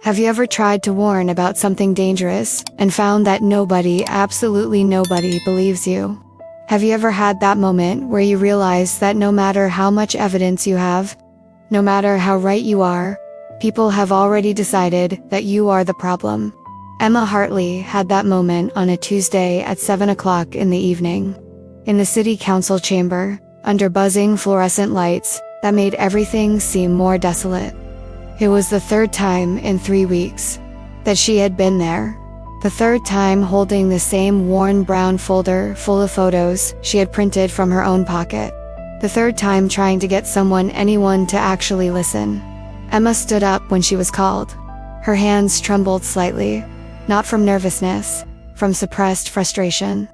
Have you ever tried to warn about something dangerous and found that nobody, absolutely nobody, believes you? Have you ever had that moment where you realize that no matter how much evidence you have, no matter how right you are, people have already decided that you are the problem? Emma Hartley had that moment on a Tuesday at 7 o'clock in the evening. In the city council chamber, under buzzing fluorescent lights that made everything seem more desolate. It was the third time in 3 weeks that she had been there. The third time holding the same worn brown folder full of photos she had printed from her own pocket. The third time trying to get anyone to actually listen. Emma stood up when she was called. Her hands trembled slightly, not from nervousness, from suppressed frustration.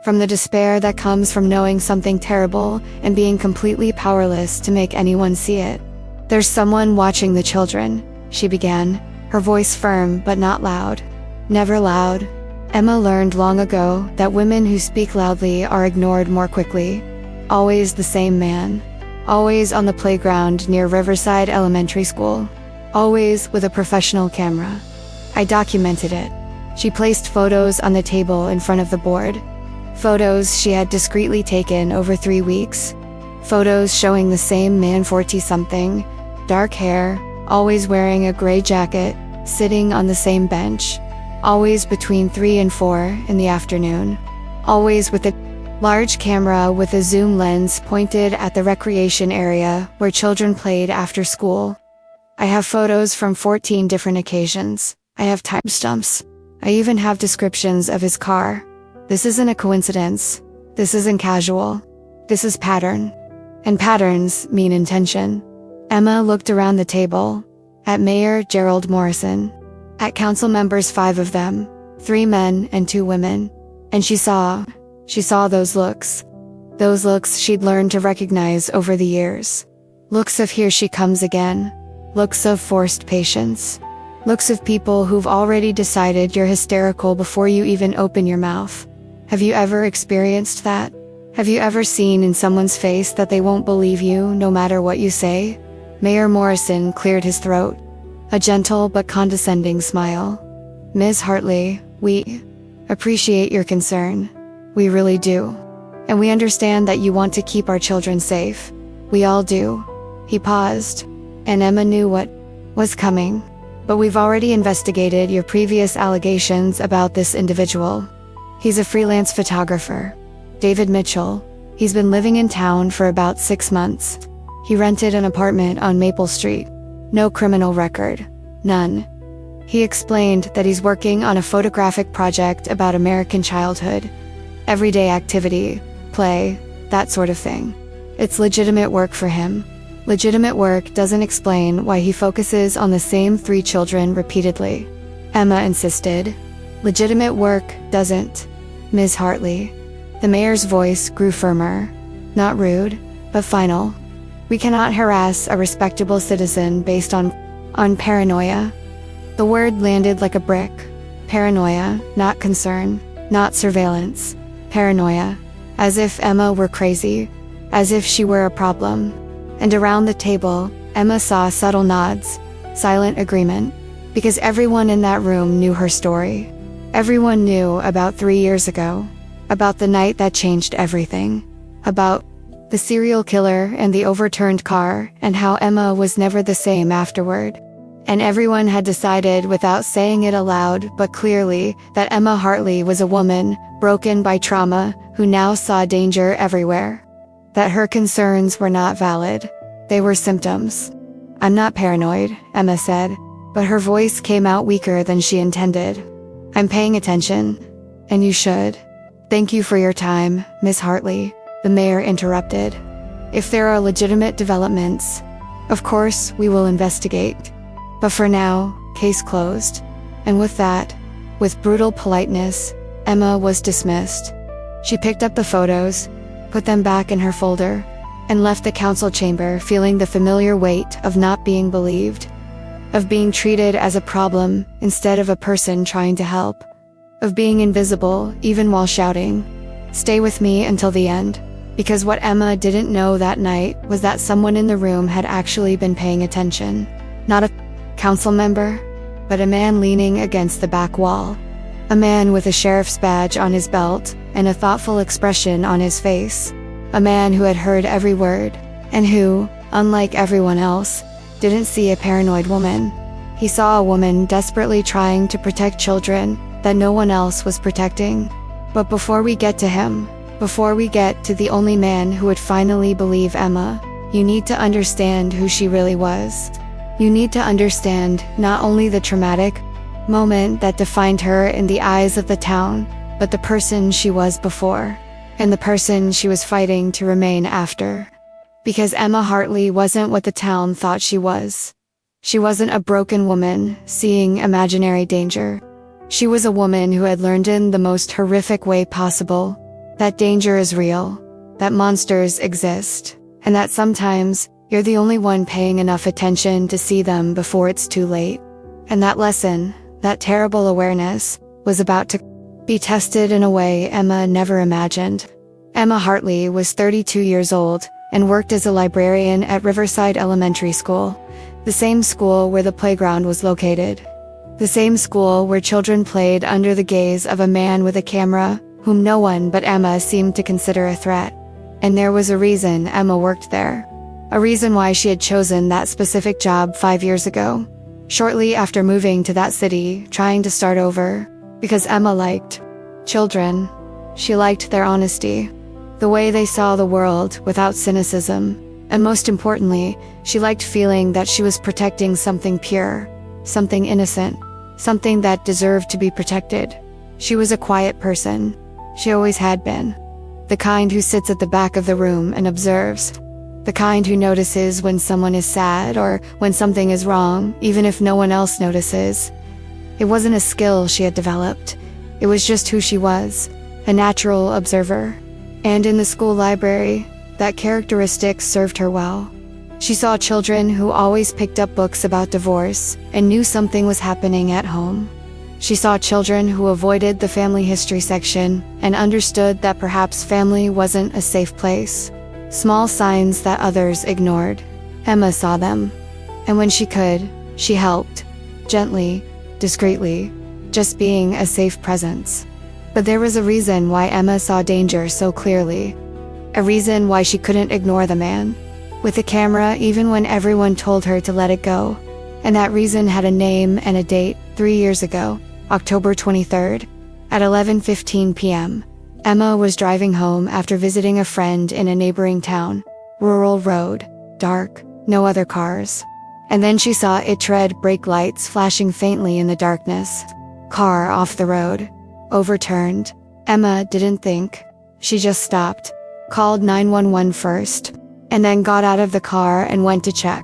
From the despair that comes from knowing something terrible and being completely powerless to make anyone see it. "There's someone watching the children," she began, her voice firm but not loud. Never loud. Emma learned long ago that women who speak loudly are ignored more quickly. Always the same man. Always on the playground near Riverside Elementary School. Always with a professional camera. I documented it. She placed photos on the table in front of the board. Photos she had discreetly taken over 3 weeks. Photos showing the same man, 40-something, dark hair, always wearing a gray jacket, sitting on the same bench. Always between 3 and 4 in the afternoon. Always with a large camera with a zoom lens pointed at the recreation area where children played after school. I have photos from 14 different occasions. I have timestamps. I even have descriptions of his car. This isn't a coincidence. This isn't casual. This is pattern. And patterns mean intention. Emma looked around the table. At Mayor Gerald Morrison. At council members, 5 of them. 3 men and 2 women. And she saw those looks. Those looks she'd learned to recognize over the years. Looks of here she comes again. Looks of forced patience. Looks of people who've already decided you're hysterical before you even open your mouth. Have you ever experienced that? Have you ever seen in someone's face that they won't believe you no matter what you say? Mayor Morrison cleared his throat. A gentle but condescending smile. "Ms. Hartley, we appreciate your concern. We really do. And we understand that you want to keep our children safe. We all do." He paused, and Emma knew what was coming. "But we've already investigated your previous allegations about this individual. He's a freelance photographer. David Mitchell. He's been living in town for about 6 months. He rented an apartment on Maple Street. No criminal record. None. He explained that he's working on a photographic project about American childhood. Everyday activity, play, that sort of thing. It's legitimate work for him. Legitimate work doesn't explain why he focuses on the same 3 children repeatedly." Emma insisted. "Legitimate work doesn't, Ms. Hartley." The mayor's voice grew firmer. Not rude, but final. "We cannot harass a respectable citizen based on paranoia." The word landed like a brick. Paranoia, not concern, not surveillance. Paranoia. As if Emma were crazy. As if she were a problem. And around the table, Emma saw subtle nods, silent agreement, because everyone in that room knew her story. Everyone knew about 3 years ago, about the night that changed everything, about the serial killer and the overturned car, and how Emma was never the same afterward. And everyone had decided without saying it aloud but clearly that Emma Hartley was a woman, broken by trauma, who now saw danger everywhere. That her concerns were not valid. They were symptoms. "I'm not paranoid," Emma said, but her voice came out weaker than she intended. "I'm paying attention. And you should." "Thank you for your time, Ms. Hartley," the mayor interrupted. "If there are legitimate developments, of course we will investigate. But for now, case closed." And with that, with brutal politeness, Emma was dismissed. She picked up the photos, put them back in her folder, and left the council chamber feeling the familiar weight of not being believed, of being treated as a problem instead of a person trying to help, of being invisible even while shouting, "Stay with me until the end." Because what Emma didn't know that night was that someone in the room had actually been paying attention. Not a council member, but a man leaning against the back wall. A man with a sheriff's badge on his belt and a thoughtful expression on his face. A man who had heard every word, and who, unlike everyone else, didn't see a paranoid woman. He saw a woman desperately trying to protect children that no one else was protecting. But before we get to him, before we get to the only man who would finally believe Emma, you need to understand who she really was. You need to understand not only the traumatic moment that defined her in the eyes of the town, but the person she was before, and the person she was fighting to remain after. Because Emma Hartley wasn't what the town thought she was. She wasn't a broken woman seeing imaginary danger. She was a woman who had learned in the most horrific way possible that danger is real, that monsters exist, and that sometimes you're the only one paying enough attention to see them before it's too late. And that lesson, that terrible awareness, was about to be tested in a way Emma never imagined. Emma Hartley was 32 years old and worked as a librarian at Riverside Elementary School, the same school where the playground was located. The same school where children played under the gaze of a man with a camera whom no one but Emma seemed to consider a threat. And there was a reason Emma worked there. A reason why she had chosen that specific job 5 years ago, shortly after moving to that city, trying to start over. Because Emma liked children. She liked their honesty, the way they saw the world without cynicism, and most importantly, she liked feeling that she was protecting something pure, something innocent, something that deserved to be protected. She was a quiet person. She always had been. The kind who sits at the back of the room and observes. The kind who notices when someone is sad or when something is wrong, even if no one else notices. It wasn't a skill she had developed. It was just who she was, a natural observer. And in the school library, that characteristic served her well. She saw children who always picked up books about divorce and knew something was happening at home. She saw children who avoided the family history section and understood that perhaps family wasn't a safe place. Small signs that others ignored. Emma saw them. And when she could, she helped. Gently, discreetly, just being a safe presence. But there was a reason why Emma saw danger so clearly. A reason why she couldn't ignore the man with the camera even when everyone told her to let it go. And that reason had a name and a date. 3 years ago, October 23rd, at 11:15 p.m., Emma was driving home after visiting a friend in a neighboring town. Rural road, dark, no other cars. And then she saw it tread brake lights flashing faintly in the darkness. Car off the road. Overturned. Emma didn't think. She just stopped, called 911 first, and then got out of the car and went to check.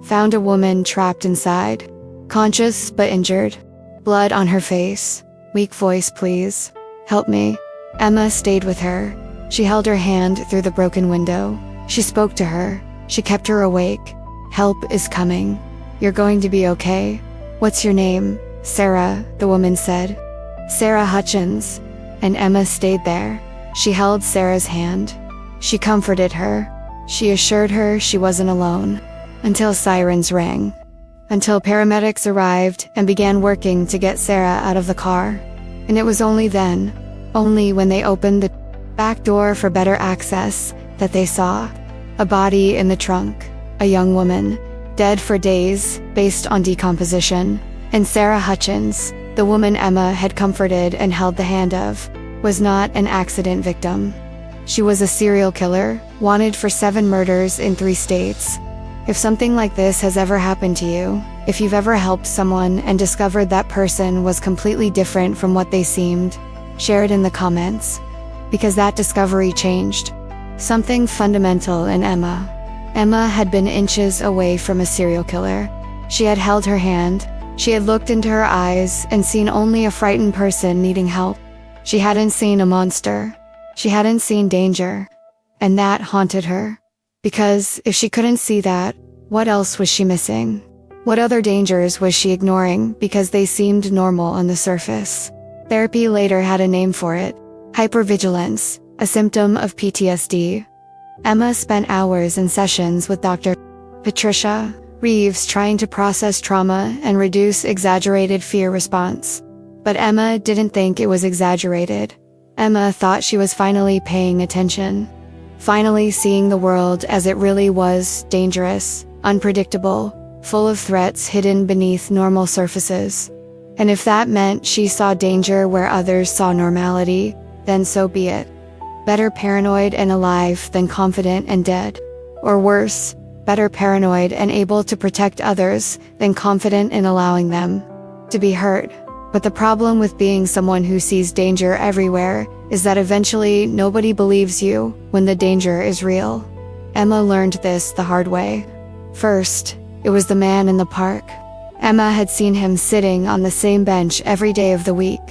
Found a woman trapped inside. Conscious but injured. Blood on her face. Weak voice, please. Help me. Emma stayed with her. She held her hand through the broken window. She spoke to her. She kept her awake. Help is coming. You're going to be okay. What's your name? Sarah, the woman said. Sarah Hutchins. And Emma stayed there. She held Sarah's hand. She comforted her. She assured her she wasn't alone. Until sirens rang. Until paramedics arrived and began working to get Sarah out of the car. And it was only then, only when they opened the back door for better access, that they saw a body in the trunk, a young woman, dead for days, based on decomposition. And Sarah Hutchins, the woman Emma had comforted and held the hand of, was not an accident victim. She was a serial killer, wanted for 7 murders in 3 states. If something like this has ever happened to you, if you've ever helped someone and discovered that person was completely different from what they seemed, share it in the comments. Because that discovery changed something fundamental in Emma. Emma had been inches away from a serial killer. She had held her hand. She had looked into her eyes and seen only a frightened person needing help. She hadn't seen a monster. She hadn't seen danger. And that haunted her. Because if she couldn't see that, what else was she missing? What other dangers was she ignoring because they seemed normal on the surface? Therapy later had a name for it. Hypervigilance, a symptom of PTSD. Emma spent hours in sessions with Dr. Patricia, Reeves trying to process trauma and reduce exaggerated fear response. But Emma didn't think it was exaggerated. Emma thought she was finally paying attention. Finally seeing the world as it really was: dangerous, unpredictable, full of threats hidden beneath normal surfaces. And if that meant she saw danger where others saw normality, then so be it. Better paranoid and alive than confident and dead. Or worse, better paranoid and able to protect others than confident in allowing them to be hurt. But the problem with being someone who sees danger everywhere is that eventually nobody believes you when the danger is real. Emma learned this the hard way. First, it was the man in the park. Emma had seen him sitting on the same bench every day of the week,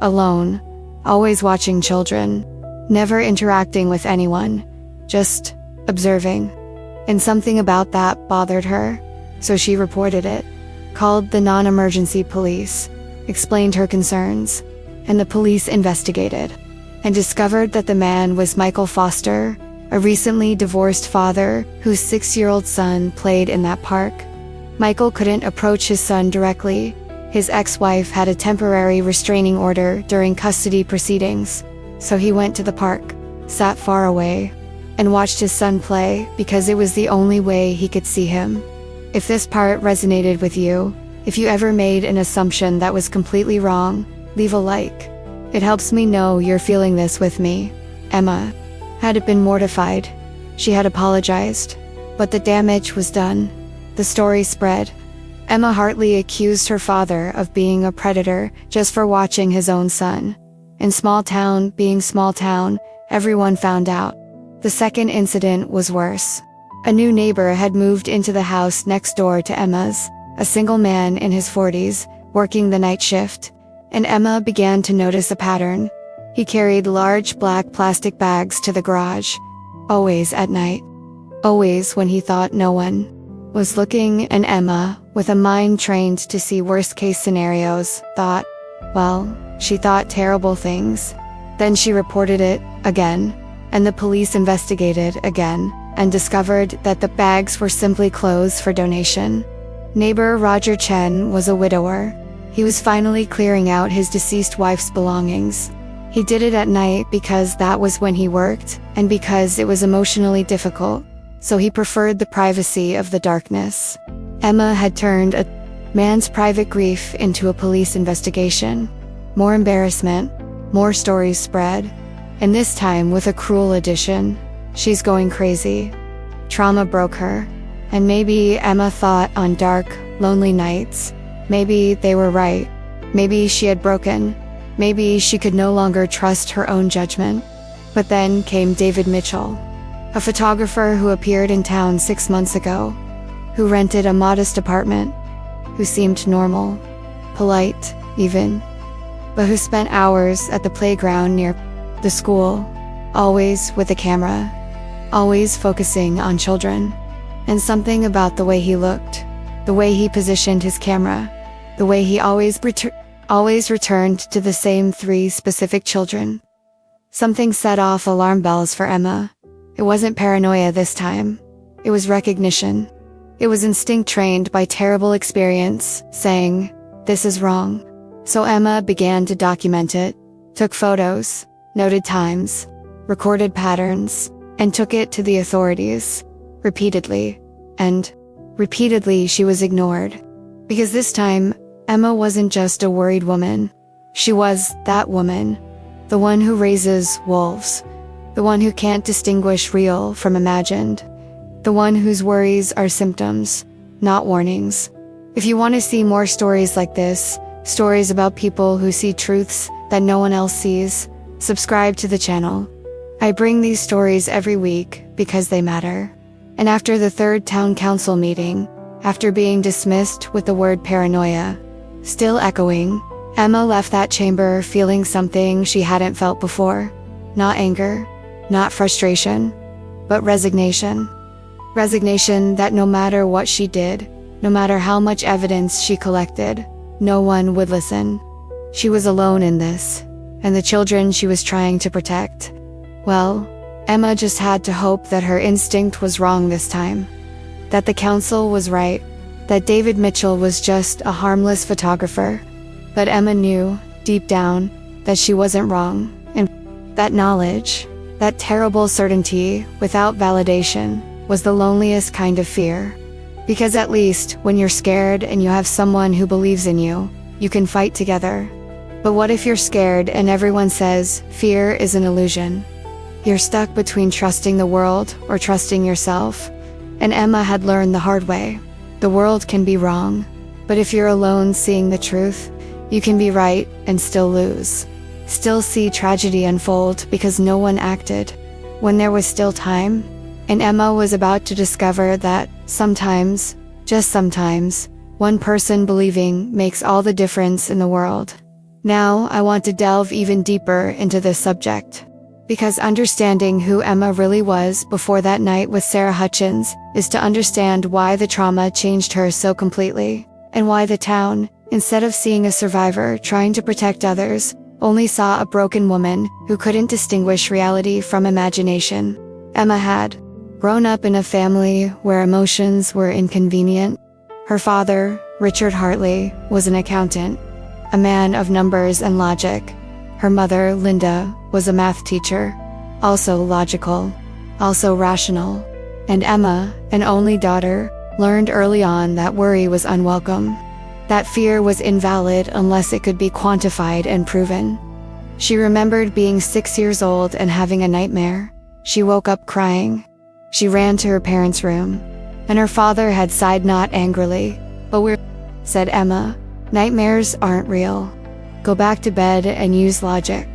alone, always watching children, never interacting with anyone, just observing. And something about that bothered her, so she reported it, called the non-emergency police, explained her concerns, and the police investigated, and discovered that the man was Michael Foster, a recently divorced father whose 6-year-old son played in that park. Michael couldn't approach his son directly. His ex-wife had a temporary restraining order during custody proceedings, so he went to the park, sat far away, and watched his son play because it was the only way he could see him. If this part resonated with you, if you ever made an assumption that was completely wrong, leave a like. It helps me know you're feeling this with me. Emma had been mortified. She had apologized, but the damage was done. The story spread. Emma Hartley accused her father of being a predator just for watching his own son. In small town, being small town, everyone found out. The second incident was worse. A new neighbor had moved into the house next door to Emma's, a single man in his 40s, working the night shift, and Emma began to notice a pattern. He carried large black plastic bags to the garage, always at night, always when he thought no one was looking, and Emma, with a mind trained to see worst-case scenarios, thought, well, she thought terrible things. Then she reported it, again, and the police investigated again, and discovered that the bags were simply clothes for donation. Neighbor Roger Chen was a widower. He was finally clearing out his deceased wife's belongings. He did it at night because that was when he worked, and because it was emotionally difficult, so he preferred the privacy of the darkness. Emma had turned a man's private grief into a police investigation. More embarrassment, more stories spread, and this time with a cruel addition. She's going crazy. Trauma broke her, and maybe Emma thought on dark, lonely nights, maybe they were right. Maybe she had broken. Maybe she could no longer trust her own judgment. But then came David Mitchell, a photographer who appeared in town 6 months ago, who rented a modest apartment, who seemed normal, polite, even, but who spent hours at the playground near the school, always with a camera, always focusing on children. And something about the way he looked, the way he positioned his camera, the way he always returned to the same 3 specific children. Something set off alarm bells for Emma. It wasn't paranoia this time. It was recognition. It was instinct trained by terrible experience, saying, this is wrong. So Emma began to document it, took photos, noted times, recorded patterns, and took it to the authorities. Repeatedly. And repeatedly she was ignored. Because this time, Emma wasn't just a worried woman. She was that woman. The one who raises wolves. The one who can't distinguish real from imagined. The one whose worries are symptoms, not warnings. If you want to see more stories like this, stories about people who see truths that no one else sees, subscribe to the channel. I bring these stories every week because they matter. And after the 3rd town council meeting, after being dismissed with the word paranoia still echoing, Emma left that chamber feeling something she hadn't felt before. Not anger, not frustration, but resignation. Resignation that no matter what she did, no matter how much evidence she collected, no one would listen. She was alone in this, and the children she was trying to protect. Well, Emma just had to hope that her instinct was wrong this time. That the council was right, that David Mitchell was just a harmless photographer. But Emma knew, deep down, that she wasn't wrong. And that knowledge, that terrible certainty without validation, was the loneliest kind of fear. Because at least, when you're scared and you have someone who believes in you, you can fight together. But what if you're scared and everyone says, fear is an illusion? You're stuck between trusting the world or trusting yourself. And Emma had learned the hard way. The world can be wrong, but if you're alone seeing the truth, you can be right and still lose. Still see tragedy unfold because no one acted when there was still time. And Emma was about to discover that sometimes, just sometimes, one person believing makes all the difference in the world. Now, I want to delve even deeper into this subject. Because understanding who Emma really was before that night with Sarah Hutchins is to understand why the trauma changed her so completely, and why the town, instead of seeing a survivor trying to protect others, only saw a broken woman who couldn't distinguish reality from imagination. Emma had grown up in a family where emotions were inconvenient. Her father, Richard Hartley, was an accountant, a man of numbers and logic. Her mother, Linda, was a math teacher, also logical, also rational. And Emma, an only daughter, learned early on that worry was unwelcome. That fear was invalid unless it could be quantified and proven. She remembered being 6 years old and having a nightmare. She woke up crying. She ran to her parents' room, and her father had sighed not angrily, but we're, said Emma, nightmares aren't real. Go back to bed and use logic.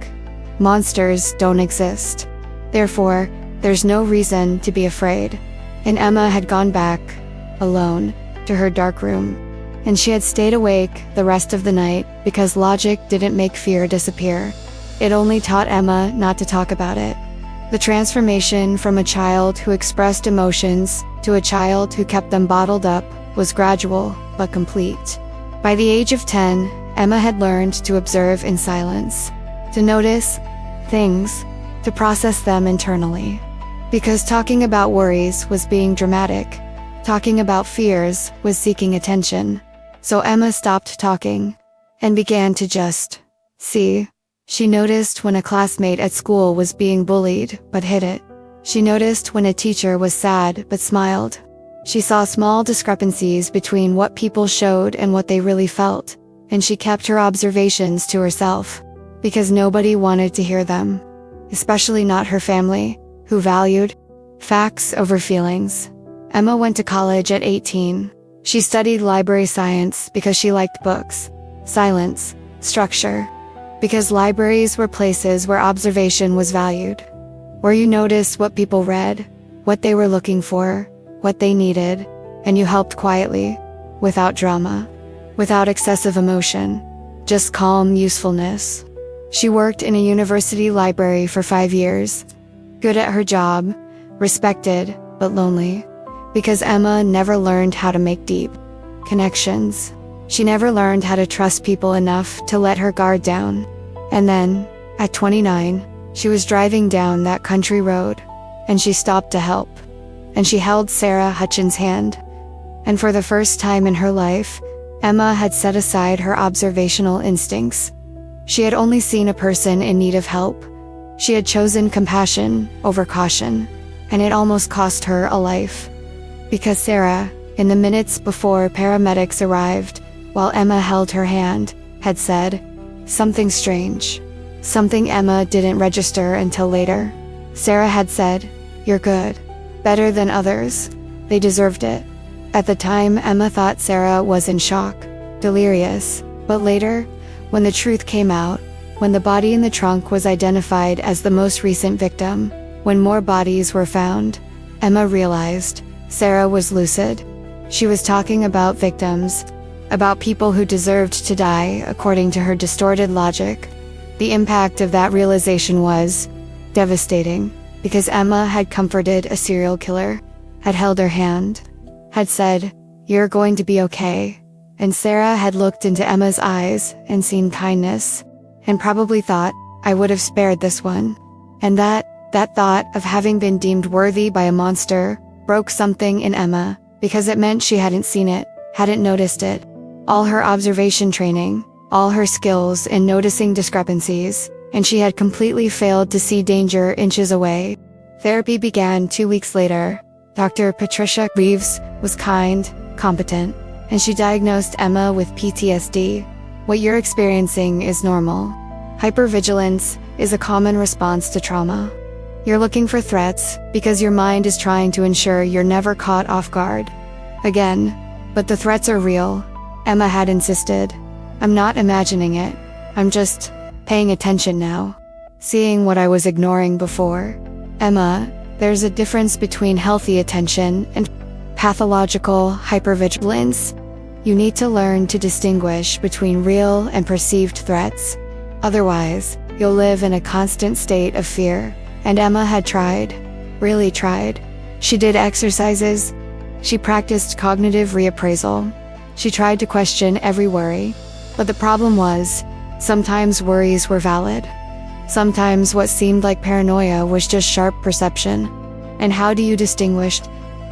Monsters don't exist. Therefore, there's no reason to be afraid. And Emma had gone back, alone, to her dark room. And she had stayed awake the rest of the night because logic didn't make fear disappear. It only taught Emma not to talk about it. The transformation from a child who expressed emotions to a child who kept them bottled up was gradual but complete. By the age of 10, Emma had learned to observe in silence, to notice things, to process them internally. Because talking about worries was being dramatic, talking about fears was seeking attention. So Emma stopped talking and began to just see. She noticed when a classmate at school was being bullied but hid it. She noticed when a teacher was sad but smiled. She saw small discrepancies between what people showed and what they really felt. And she kept her observations to herself, because nobody wanted to hear them, especially not her family, who valued facts over feelings. Emma went to college at 18. She studied library science because she liked books, silence, structure, because libraries were places where observation was valued, where you noticed what people read, what they were looking for, what they needed, and you helped quietly, without drama. Without excessive emotion, just calm usefulness. She worked in a university library for 5 years, good at her job, respected, but lonely, because Emma never learned how to make deep connections. She never learned how to trust people enough to let her guard down. And then, at 29, she was driving down that country road, and she stopped to help. And she held Sarah Hutchins' hand. And for the first time in her life, Emma had set aside her observational instincts. She had only seen a person in need of help. She had chosen compassion over caution, and it almost cost her a life. Because Sarah, in the minutes before paramedics arrived, while Emma held her hand, had said something strange. Something Emma didn't register until later. Sarah had said, "You're good. Better than others. They deserved it." At the time, Emma thought Sarah was in shock, delirious, but later, when the truth came out, when the body in the trunk was identified as the most recent victim, when more bodies were found, Emma realized Sarah was lucid. She was talking about victims, about people who deserved to die according to her distorted logic. The impact of that realization was devastating, because Emma had comforted a serial killer, had held her hand, had said, "You're going to be okay." And Sarah had looked into Emma's eyes and seen kindness, and probably thought, "I would have spared this one." And that thought of having been deemed worthy by a monster broke something in Emma, because it meant she hadn't seen it, hadn't noticed it. All her observation training, all her skills in noticing discrepancies, and she had completely failed to see danger inches away. Therapy began 2 weeks later. Dr. Patricia Reeves was kind, competent, and she diagnosed Emma with PTSD. What you're experiencing is normal. Hypervigilance is a common response to trauma. You're looking for threats because your mind is trying to ensure you're never caught off guard again. But the threats are real, Emma had insisted. I'm not imagining it. I'm just paying attention now, seeing what I was ignoring before. Emma, there's a difference between healthy attention and pathological hypervigilance. You need to learn to distinguish between real and perceived threats. Otherwise, you'll live in a constant state of fear. And Emma had tried, really tried. She did exercises. She practiced cognitive reappraisal. She tried to question every worry. But the problem was, sometimes worries were valid. Sometimes what seemed like paranoia was just sharp perception. And how do you distinguish?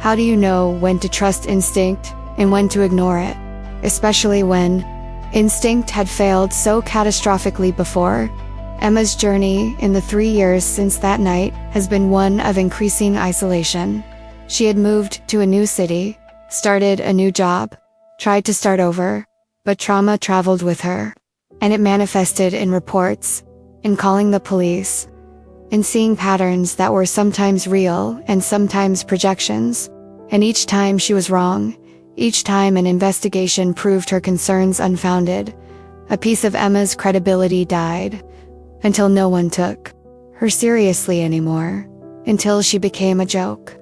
How do you know when to trust instinct and when to ignore it? Especially when instinct had failed so catastrophically before. Emma's journey in the 3 years since that night has been one of increasing isolation. She had moved to a new city, started a new job, tried to start over, but trauma traveled with her. And it manifested in reports, in calling the police, in seeing patterns that were sometimes real and sometimes projections. And each time she was wrong, each time an investigation proved her concerns unfounded, a piece of Emma's credibility died, until no one took her seriously anymore, until she became a joke.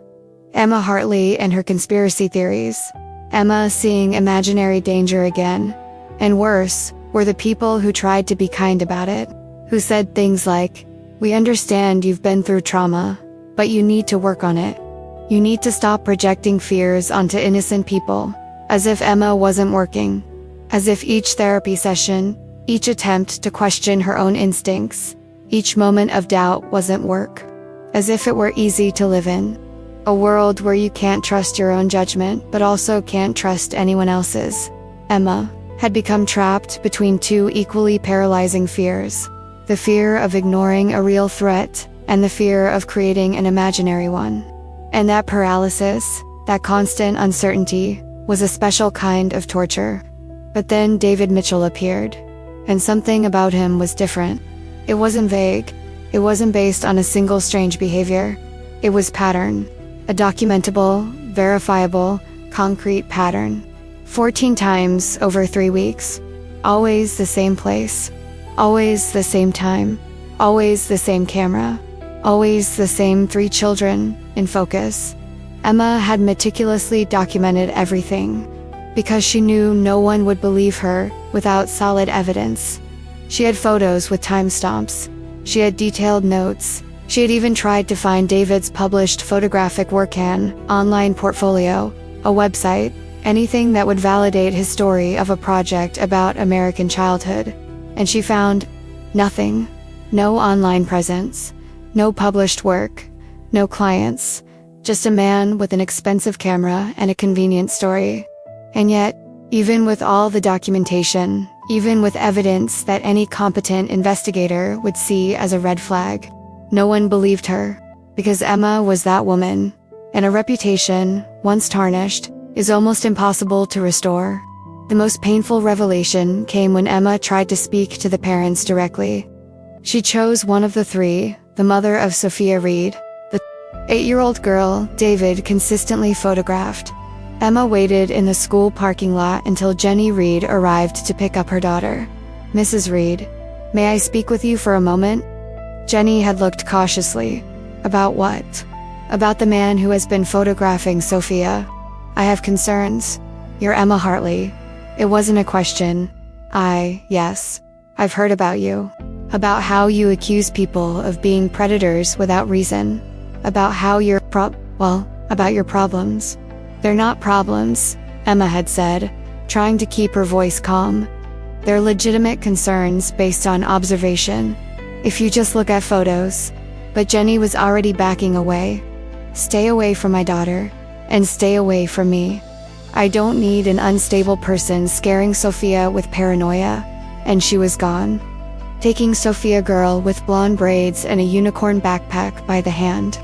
Emma Hartley and her conspiracy theories. Emma seeing imaginary danger again. And worse, were the people who tried to be kind about it, who said things like, "We understand you've been through trauma, but you need to work on it. You need to stop projecting fears onto innocent people," as if Emma wasn't working. As if each therapy session, each attempt to question her own instincts, each moment of doubt wasn't work. As if it were easy to live in. A world where you can't trust your own judgment but also can't trust anyone else's. Emma had become trapped between two equally paralyzing fears. The fear of ignoring a real threat and the fear of creating an imaginary one. And that paralysis, that constant uncertainty, was a special kind of torture. But then David Mitchell appeared. And something about him was different. It wasn't vague. It wasn't based on a single strange behavior. It was pattern. A documentable, verifiable, concrete pattern. 14 times over 3 weeks. Always the same place. Always the same time. Always the same camera. Always the same 3 children in focus. Emma had meticulously documented everything, because she knew no one would believe her without solid evidence. She had photos with timestamps. She had detailed notes. She had even tried to find David's published photographic work and online portfolio, a website, anything that would validate his story of a project about American childhood. And she found nothing. No online presence. No published work. No clients. Just a man with an expensive camera and a convenient story. And yet, even with all the documentation, even with evidence that any competent investigator would see as a red flag, no one believed her, because Emma was that woman, and a reputation, once tarnished, is almost impossible to restore. The most painful revelation came when Emma tried to speak to the parents directly. She chose one of the 3, the mother of Sophia Reed, the 8-year-old girl David consistently photographed. Emma waited in the school parking lot until Jenny Reed arrived to pick up her daughter. "Mrs. Reed, may I speak with you for a moment?" Jenny had looked cautiously. "About what?" "About the man who has been photographing Sophia. I have concerns." "You're Emma Hartley." It wasn't a question. Yes. I've heard about you. About how you accuse people of being predators without reason. About how you're about your problems. "They're not problems," Emma had said, trying to keep her voice calm. "They're legitimate concerns based on observation. If you just look at photos." But Jenny was already backing away. "Stay away from my daughter. And stay away from me." I don't need an unstable person scaring Sophia with paranoia. And she was gone, taking Sophia girl with blonde braids and a unicorn backpack by the hand.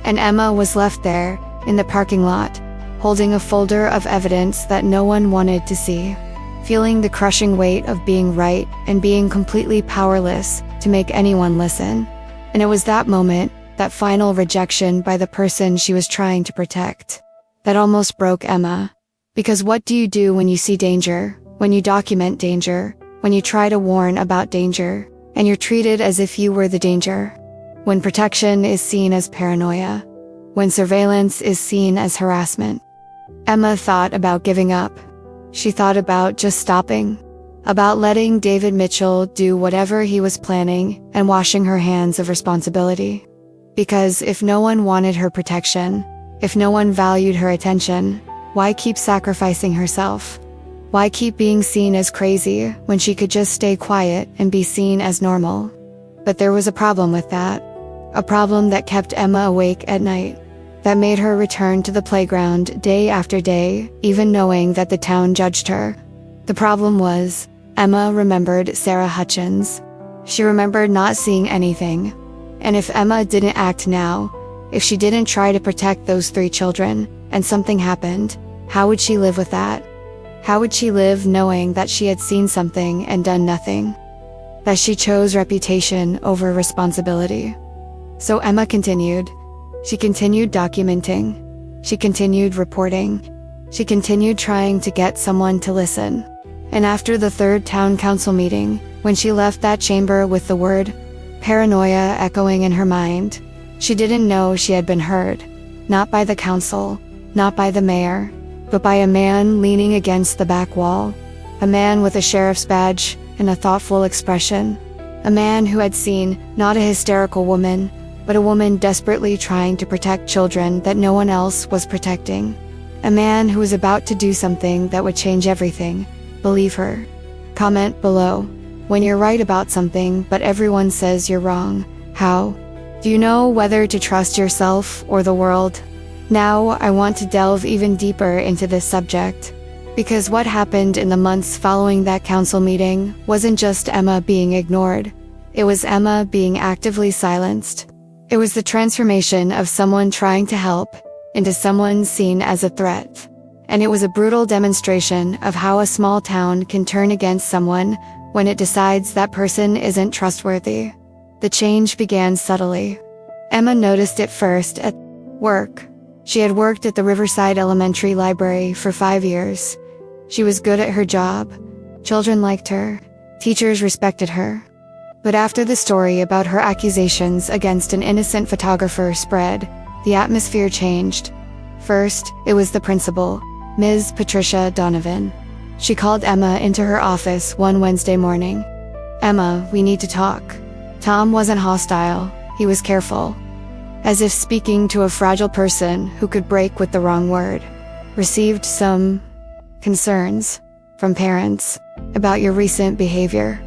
And Emma was left there, in the parking lot, holding a folder of evidence that no one wanted to see, feeling the crushing weight of being right and being completely powerless to make anyone listen. And it was that moment, that final rejection by the person she was trying to protect, that almost broke Emma. Because what do you do when you see danger, when you document danger, when you try to warn about danger, and you're treated as if you were the danger? When protection is seen as paranoia, when surveillance is seen as harassment. Emma thought about giving up. She thought about just stopping, about letting David Mitchell do whatever he was planning and washing her hands of responsibility. Because if no one wanted her protection, if no one valued her attention, why keep sacrificing herself? Why keep being seen as crazy when she could just stay quiet and be seen as normal? But there was a problem with that. A problem that kept Emma awake at night, that made her return to the playground day after day, even knowing that the town judged her. The problem was, Emma remembered Sarah Hutchins. She remembered not seeing anything. And if Emma didn't act now, if she didn't try to protect those 3 children, and something happened, how would she live with that? How would she live knowing that she had seen something and done nothing? That she chose reputation over responsibility? So Emma continued. She continued documenting. She continued reporting. She continued trying to get someone to listen. And after the 3rd town council meeting, when she left that chamber with the word paranoia echoing in her mind, she didn't know she had been heard. Not by the council, not by the mayor, but by a man leaning against the back wall. A man with a sheriff's badge and a thoughtful expression. A man who had seen not a hysterical woman, but a woman desperately trying to protect children that no one else was protecting. A man who was about to do something that would change everything. Believe her. Comment below. When you're right about something but everyone says you're wrong, how? Do you know whether to trust yourself or the world? Now I want to delve even deeper into this subject. Because what happened in the months following that council meeting wasn't just Emma being ignored. It was Emma being actively silenced. It was the transformation of someone trying to help into someone seen as a threat. And it was a brutal demonstration of how a small town can turn against someone when it decides that person isn't trustworthy. The change began subtly. Emma noticed it first at work. She had worked at the Riverside Elementary Library for 5 years. She was good at her job. Children liked her. Teachers respected her. But after the story about her accusations against an innocent photographer spread, the atmosphere changed. First, it was the principal, Ms. Patricia Donovan. She called Emma into her office one Wednesday morning. "Emma, we need to talk." Tom wasn't hostile, he was careful. As if speaking to a fragile person who could break with the wrong word. "Received some concerns from parents about your recent behavior."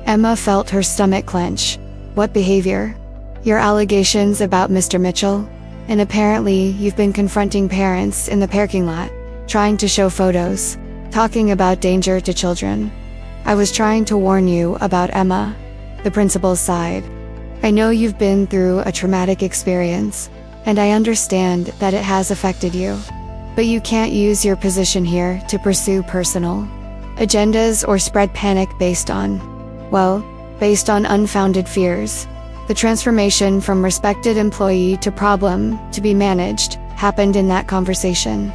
Emma felt her stomach clench. "What behavior?" "Your allegations about Mr. Mitchell. And apparently you've been confronting parents in the parking lot, trying to show photos, talking about danger to children." "I was trying to warn you about Emma." The principal sighed. "I know you've been through a traumatic experience, and I understand that it has affected you. But you can't use your position here to pursue personal agendas or spread panic based on unfounded fears." The transformation from respected employee to problem to be managed happened in that conversation.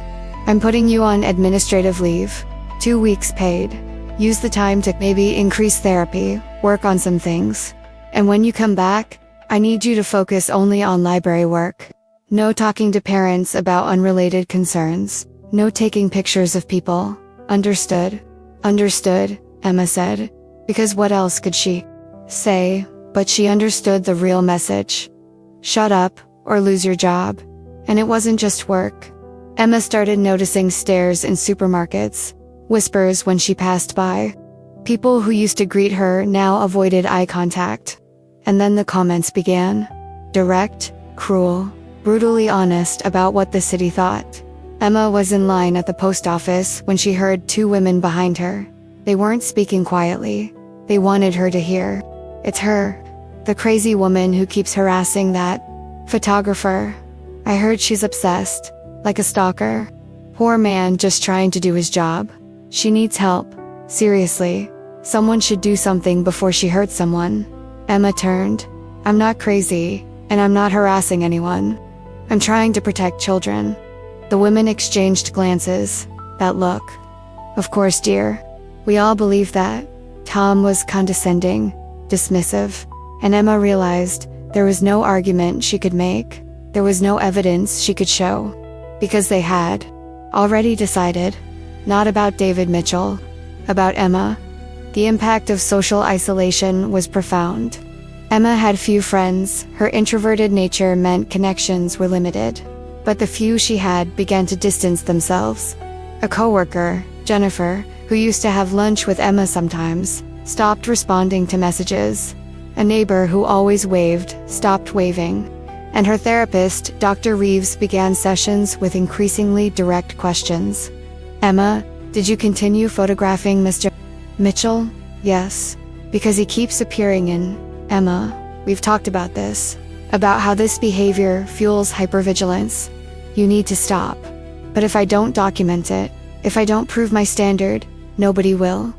"I'm putting you on administrative leave. 2 weeks paid. Use the time to maybe increase therapy, work on some things. And when you come back, I need you to focus only on library work. No talking to parents about unrelated concerns. No taking pictures of people. Understood?" "Understood," Emma said. Because what else could she say? But she understood the real message. Shut up, or lose your job. And it wasn't just work. Emma started noticing stares in supermarkets, whispers when she passed by. People who used to greet her now avoided eye contact. And then the comments began. Direct, cruel, brutally honest about what the city thought. Emma was in line at the post office when she heard two women behind her. They weren't speaking quietly. They wanted her to hear. "It's her. The crazy woman who keeps harassing that photographer. I heard she's obsessed, like a stalker. Poor man just trying to do his job. She needs help. Seriously. Someone should do something before she hurts someone." Emma turned. "I'm not crazy, and I'm not harassing anyone. I'm trying to protect children." The women exchanged glances. That look. "Of course, dear. We all believe that." Tom was condescending, dismissive, and Emma realized there was no argument she could make. There was no evidence she could show. Because they had already decided. Not about David Mitchell. About Emma. The impact of social isolation was profound. Emma had few friends. Her introverted nature meant connections were limited. But the few she had began to distance themselves. A coworker, Jennifer, who used to have lunch with Emma sometimes, stopped responding to messages. A neighbor who always waved, stopped waving. And her therapist, Dr. Reeves, began sessions with increasingly direct questions. "Emma, did you continue photographing Mr. Mitchell?" "Yes. Because he keeps appearing in..." "Emma, we've talked about this. About how this behavior fuels hypervigilance. You need to stop. But if I don't document it, if I don't prove my standard, nobody will.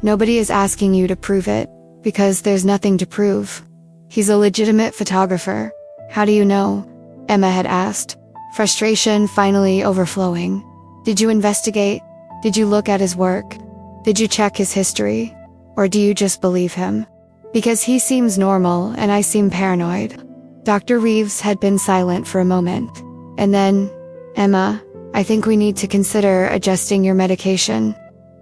Nobody is asking you to prove it, because there's nothing to prove. He's a legitimate photographer. How do you know?" Emma had asked, frustration finally overflowing. "Did you investigate? Did you look at his work? Did you check his history? Or do you just believe him? Because he seems normal and I seem paranoid." Dr. Reeves had been silent for a moment. And then, "Emma, I think we need to consider adjusting your medication.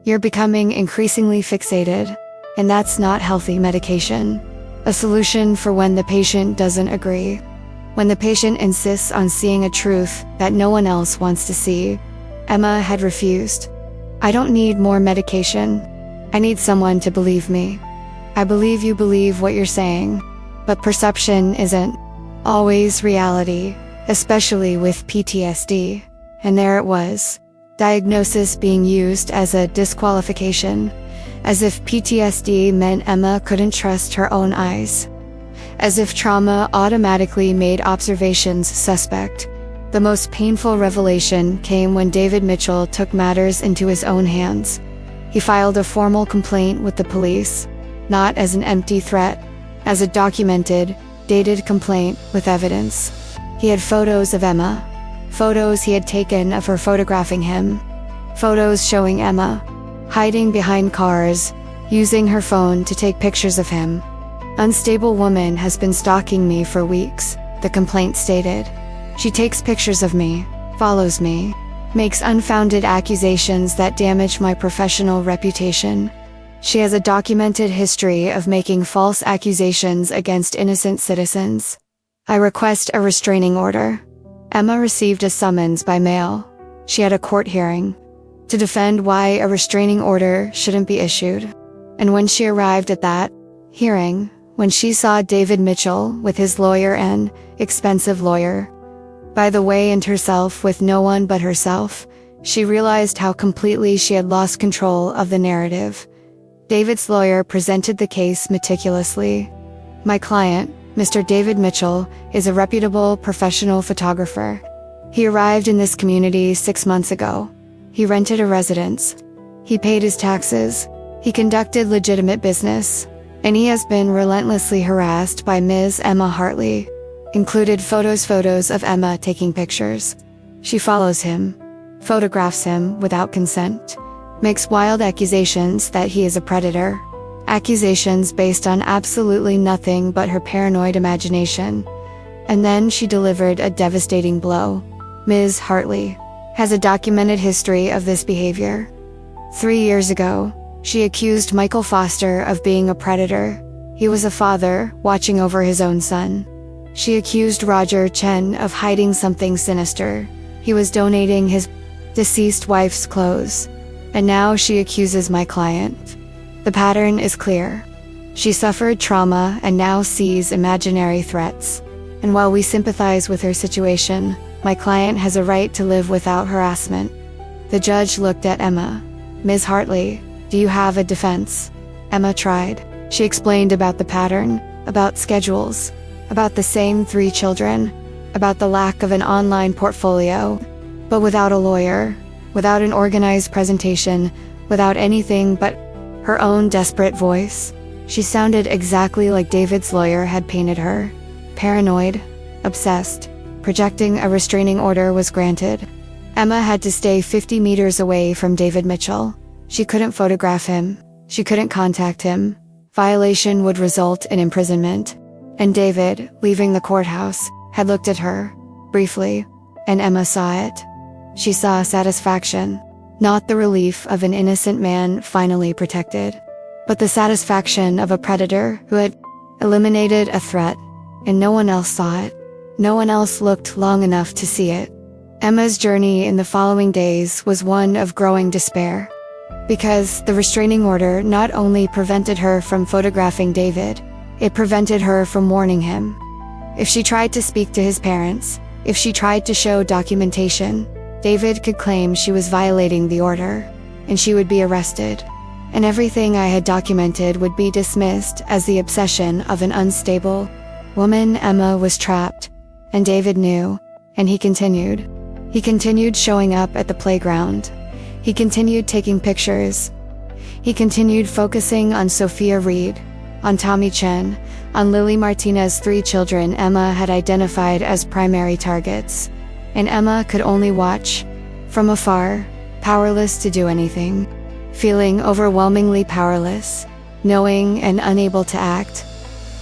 You're becoming increasingly fixated, and that's not healthy medication. A solution for when the patient doesn't agree. When the patient insists on seeing a truth that no one else wants to see." Emma had refused. "I don't need more medication. I need someone to believe me. I believe you believe what you're saying. But perception isn't always reality, especially with PTSD." And there it was. Diagnosis being used as a disqualification. As if PTSD meant Emma couldn't trust her own eyes. As if trauma automatically made observations suspect. The most painful revelation came when David Mitchell took matters into his own hands. He filed a formal complaint with the police, not as an empty threat, as a documented, dated complaint with evidence. He had photos of Emma. Photos he had taken of her photographing him. Photos showing Emma hiding behind cars, using her phone to take pictures of him. "Unstable woman has been stalking me for weeks," the complaint stated. "She takes pictures of me, follows me, makes unfounded accusations that damage my professional reputation. She has a documented history of making false accusations against innocent citizens. I request a restraining order." Emma received a summons by mail. She had a court hearing to defend why a restraining order shouldn't be issued. And when she arrived at that hearing, when she saw David Mitchell with his lawyer, an expensive lawyer, by the way, and herself with no one but herself, she realized how completely she had lost control of the narrative. David's lawyer presented the case meticulously. "My client, Mr. David Mitchell, is a reputable professional photographer. He arrived in this community 6 months ago. He rented a residence. He paid his taxes. He conducted legitimate business. And he has been relentlessly harassed by Ms. Emma Hartley." Included photos of Emma taking pictures. She follows him, photographs him without consent, makes wild accusations that he is a predator. Accusations based on absolutely nothing but her paranoid imagination. And then she delivered a devastating blow. Ms. Hartley has a documented history of this behavior. 3 years ago, she accused Michael Foster of being a predator. He was a father watching over his own son. She accused Roger Chen of hiding something sinister. He was donating his deceased wife's clothes. And now she accuses my client. The pattern is clear. She suffered trauma and now sees imaginary threats. And while we sympathize with her situation, My client has a right to live without harassment." The judge looked at Emma. "Ms. Hartley, do you have a defense?" Emma tried. She explained about the pattern, about schedules, about the same 3 children, about the lack of an online portfolio, but without a lawyer, without an organized presentation, without anything but her own desperate voice. She sounded exactly like David's lawyer had painted her. Paranoid, obsessed, projecting a restraining order was granted. Emma had to stay 50 meters away from David Mitchell. She couldn't photograph him. She couldn't contact him. Violation would result in imprisonment. And David, leaving the courthouse, had looked at her, briefly, and Emma saw it. She saw satisfaction, not the relief of an innocent man finally protected, but the satisfaction of a predator who had eliminated a threat, and no one else saw it. No one else looked long enough to see it. Emma's journey in the following days was one of growing despair. Because the restraining order not only prevented her from photographing David, it prevented her from warning him. If she tried to speak to his parents, if she tried to show documentation, David could claim she was violating the order, and she would be arrested. And everything I had documented would be dismissed as the obsession of an unstable woman. Emma was trapped, and David knew, and he continued. He continued showing up at the playground. He continued taking pictures. He continued focusing on Sophia Reed, on Tommy Chen, on Lily Martinez's 3 children Emma had identified as primary targets. And Emma could only watch, from afar, powerless to do anything, feeling overwhelmingly powerless, knowing and unable to act.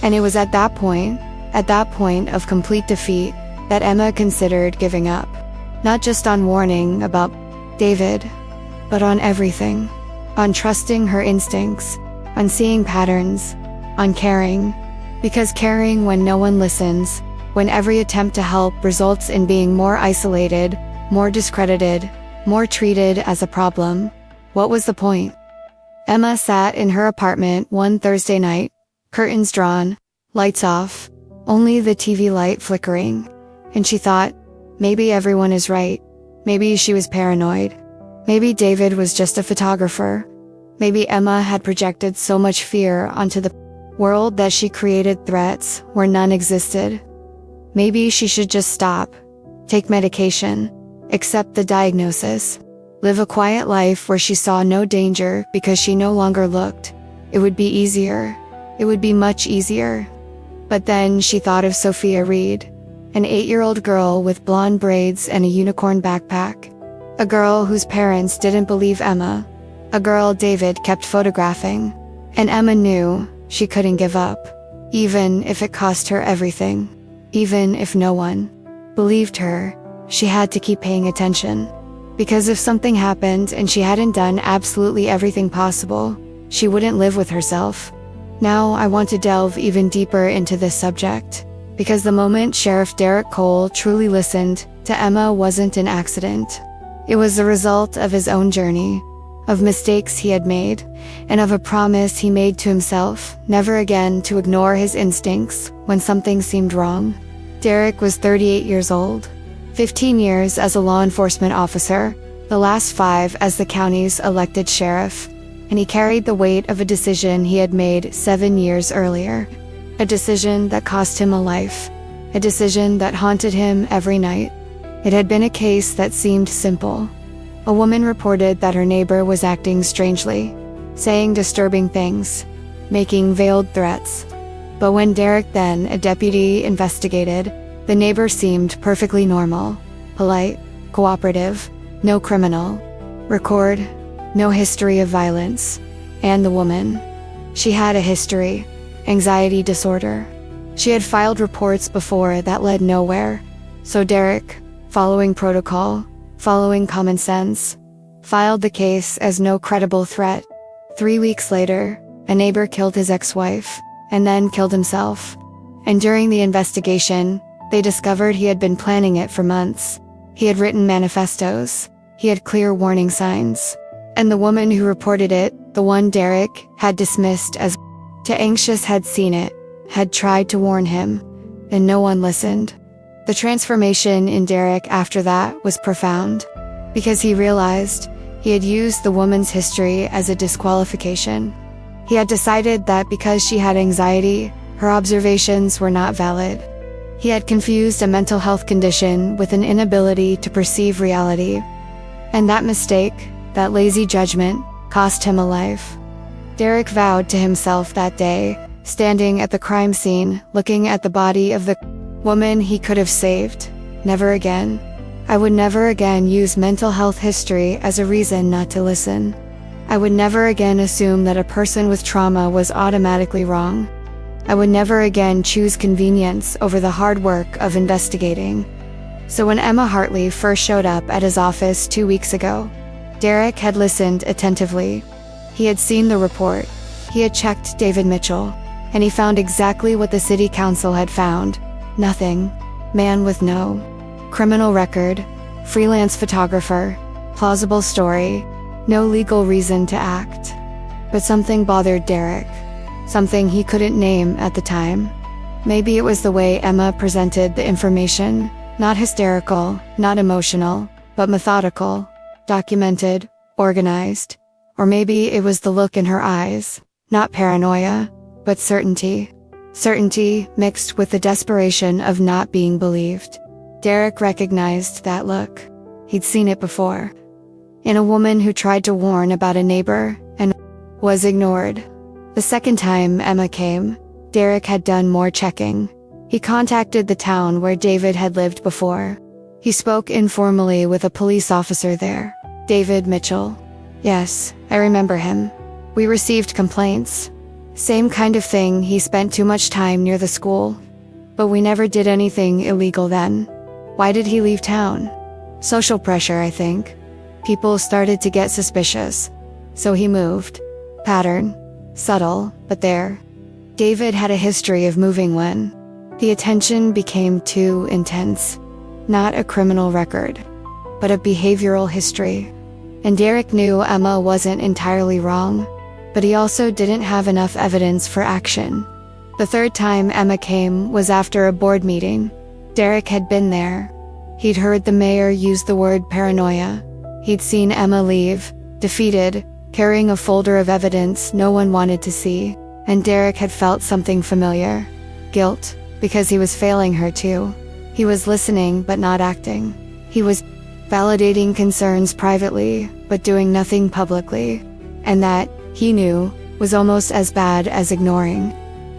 And it was at that point of complete defeat, that Emma considered giving up. Not just on warning about David, but on everything. On trusting her instincts, on seeing patterns, on caring. Because caring when no one listens, when every attempt to help results in being more isolated, more discredited, more treated as a problem, what was the point? Emma sat in her apartment one Thursday night, curtains drawn, lights off, only the TV light flickering, and she thought, maybe everyone is right. Maybe she was paranoid. Maybe David was just a photographer. Maybe Emma had projected so much fear onto the world that she created threats where none existed. Maybe she should just stop, take medication, accept the diagnosis, live a quiet life where she saw no danger because she no longer looked. It would be easier. It would be much easier. But then she thought of Sophia Reed, an 8-year-old girl with blonde braids and a unicorn backpack. A girl whose parents didn't believe Emma. A girl David kept photographing. And Emma knew she couldn't give up, even if it cost her everything. Even if no one believed her, she had to keep paying attention. Because if something happened and she hadn't done absolutely everything possible, she wouldn't live with herself. Now I want to delve even deeper into this subject, because the moment Sheriff Derek Cole truly listened to Emma wasn't an accident. It was the result of his own journey, of mistakes he had made, and of a promise he made to himself, never again to ignore his instincts when something seemed wrong. Derek was 38 years old, 15 years as a law enforcement officer, the last 5 as the county's elected sheriff, and he carried the weight of a decision he had made 7 years earlier. A decision that cost him a life, a decision that haunted him every night. It had been a case that seemed simple. A woman reported that her neighbor was acting strangely, saying disturbing things, making veiled threats. But when Derek, then a deputy, investigated, the neighbor seemed perfectly normal, polite, cooperative, no criminal record, no history of violence. And the woman, she had a history, anxiety disorder. She had filed reports before that led nowhere. So Derek, following protocol, following common sense, filed the case as no credible threat. 3 weeks later, a neighbor killed his ex-wife, and then killed himself. And during the investigation, they discovered he had been planning it for months. He had written manifestos. He had clear warning signs. And the woman who reported it, the one Derek had dismissed as too anxious, had seen it, had tried to warn him, and no one listened. The transformation in Derek after that was profound, because he realized he had used the woman's history as a disqualification. He had decided that because she had anxiety, her observations were not valid. He had confused a mental health condition with an inability to perceive reality. And that mistake, that lazy judgment, cost him a life. Derek vowed to himself that day, standing at the crime scene, looking at the body of the woman he could have saved. Never again. I would never again use mental health history as a reason not to listen. I would never again assume that a person with trauma was automatically wrong. I would never again choose convenience over the hard work of investigating. So when Emma Hartley first showed up at his office 2 weeks ago, Derek had listened attentively. He had seen the report. He had checked David Mitchell, and he found exactly what the city council had found. Nothing. Man with no criminal record, freelance photographer, plausible story, no legal reason to act. But something bothered Derek. Something he couldn't name at the time. Maybe it was the way Emma presented the information, not hysterical, not emotional, but methodical, documented, organized. Or maybe it was the look in her eyes, not paranoia, but certainty. Certainty mixed with the desperation of not being believed. Derek recognized that look. He'd seen it before. In a woman who tried to warn about a neighbor and was ignored. The second time Emma came, Derek had done more checking. He contacted the town where David had lived before. He spoke informally with a police officer there, David Mitchell. Yes, I remember him. We received complaints. Same kind of thing, he spent too much time near the school. But we never did anything illegal then. Why did he leave town? Social pressure, I think. People started to get suspicious. So he moved. Pattern. Subtle, but there. David had a history of moving when the attention became too intense. Not a criminal record, but a behavioral history. And Derek knew Emma wasn't entirely wrong, but he also didn't have enough evidence for action. The third time Emma came was after a board meeting. Derek had been there. He'd heard the mayor use the word paranoia. He'd seen Emma leave, defeated, carrying a folder of evidence no one wanted to see. And Derek had felt something familiar. Guilt, because he was failing her too. He was listening but not acting. He was validating concerns privately, but doing nothing publicly. And that, he knew, was almost as bad as ignoring.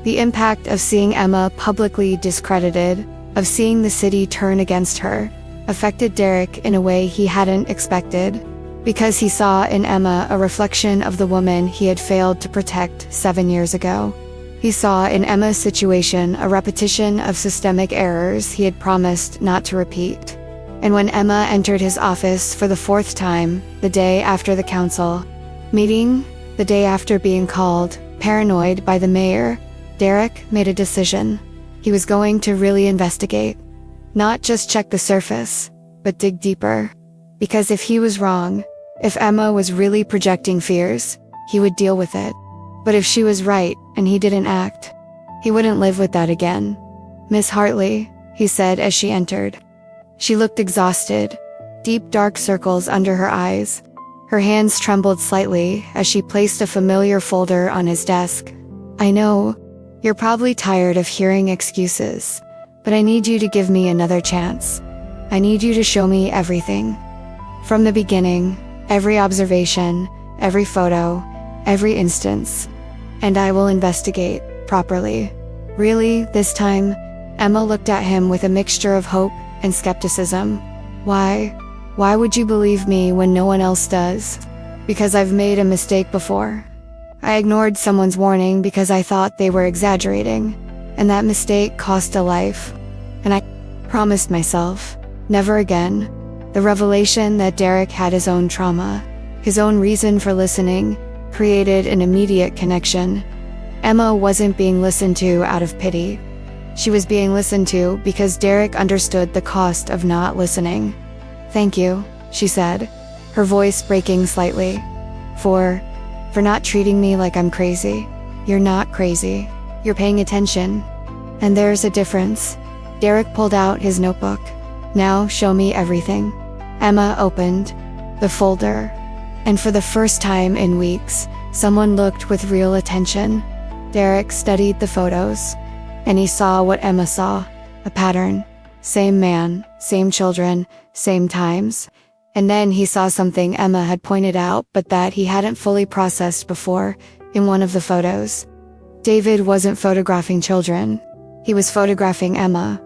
The impact of seeing Emma publicly discredited, of seeing the city turn against her, affected Derek in a way he hadn't expected, because he saw in Emma a reflection of the woman he had failed to protect 7 years ago. He saw in Emma's situation a repetition of systemic errors he had promised not to repeat. And when Emma entered his office for the 4th time, the day after the council meeting, the day after being called paranoid by the mayor, Derek made a decision. He was going to really investigate. Not just check the surface, but dig deeper. Because if he was wrong, if Emma was really projecting fears, he would deal with it. But if she was right and he didn't act, he wouldn't live with that again. "Miss Hartley," he said as she entered. She looked exhausted, deep dark circles under her eyes. Her hands trembled slightly as she placed a familiar folder on his desk. "I know, you're probably tired of hearing excuses, but I need you to give me another chance. I need you to show me everything. From the beginning, every observation, every photo, every instance. And I will investigate, properly." "Really, this time?" Emma looked at him with a mixture of hope and skepticism. "Why? Why would you believe me when no one else does?" "Because I've made a mistake before. I ignored someone's warning because I thought they were exaggerating, and that mistake cost a life. And I promised myself, never again." The revelation that Derek had his own trauma, his own reason for listening, created an immediate connection. Emma wasn't being listened to out of pity. She was being listened to because Derek understood the cost of not listening. "Thank you," she said, her voice breaking slightly. For not treating me like I'm crazy. You're not crazy. You're paying attention. And there's a difference. Derek pulled out his notebook. "Now show me everything." Emma opened the folder, and for the first time in weeks, someone looked with real attention. Derek studied the photos, and he saw what Emma saw, a pattern. Same man, same children, same times. And then he saw something Emma had pointed out but that he hadn't fully processed before in one of the photos. David wasn't photographing children. He was photographing Emma.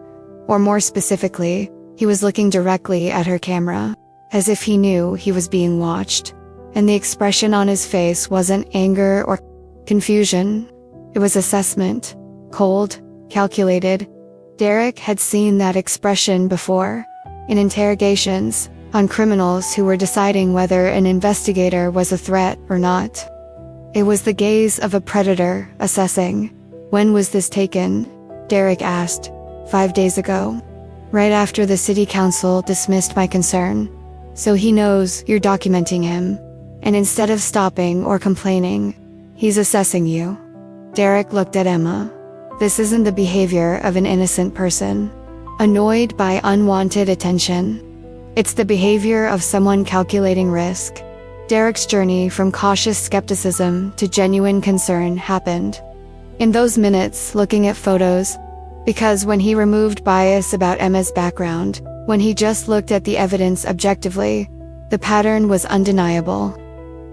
Or more specifically, he was looking directly at her camera, as if he knew he was being watched. And the expression on his face wasn't anger or confusion. It was assessment. Cold, calculated. Derek had seen that expression before, in interrogations, on criminals who were deciding whether an investigator was a threat or not. It was the gaze of a predator, assessing. "When was this taken?" Derek asked. "5 days ago. Right after the city council dismissed my concern. So he knows you're documenting him. And instead of stopping or complaining, he's assessing you." Derek looked at Emma. This isn't the behavior of an innocent person, annoyed by unwanted attention. It's the behavior of someone calculating risk. Derek's journey from cautious skepticism to genuine concern happened in those minutes looking at photos, because when he removed bias about Emma's background, when he just looked at the evidence objectively, the pattern was undeniable.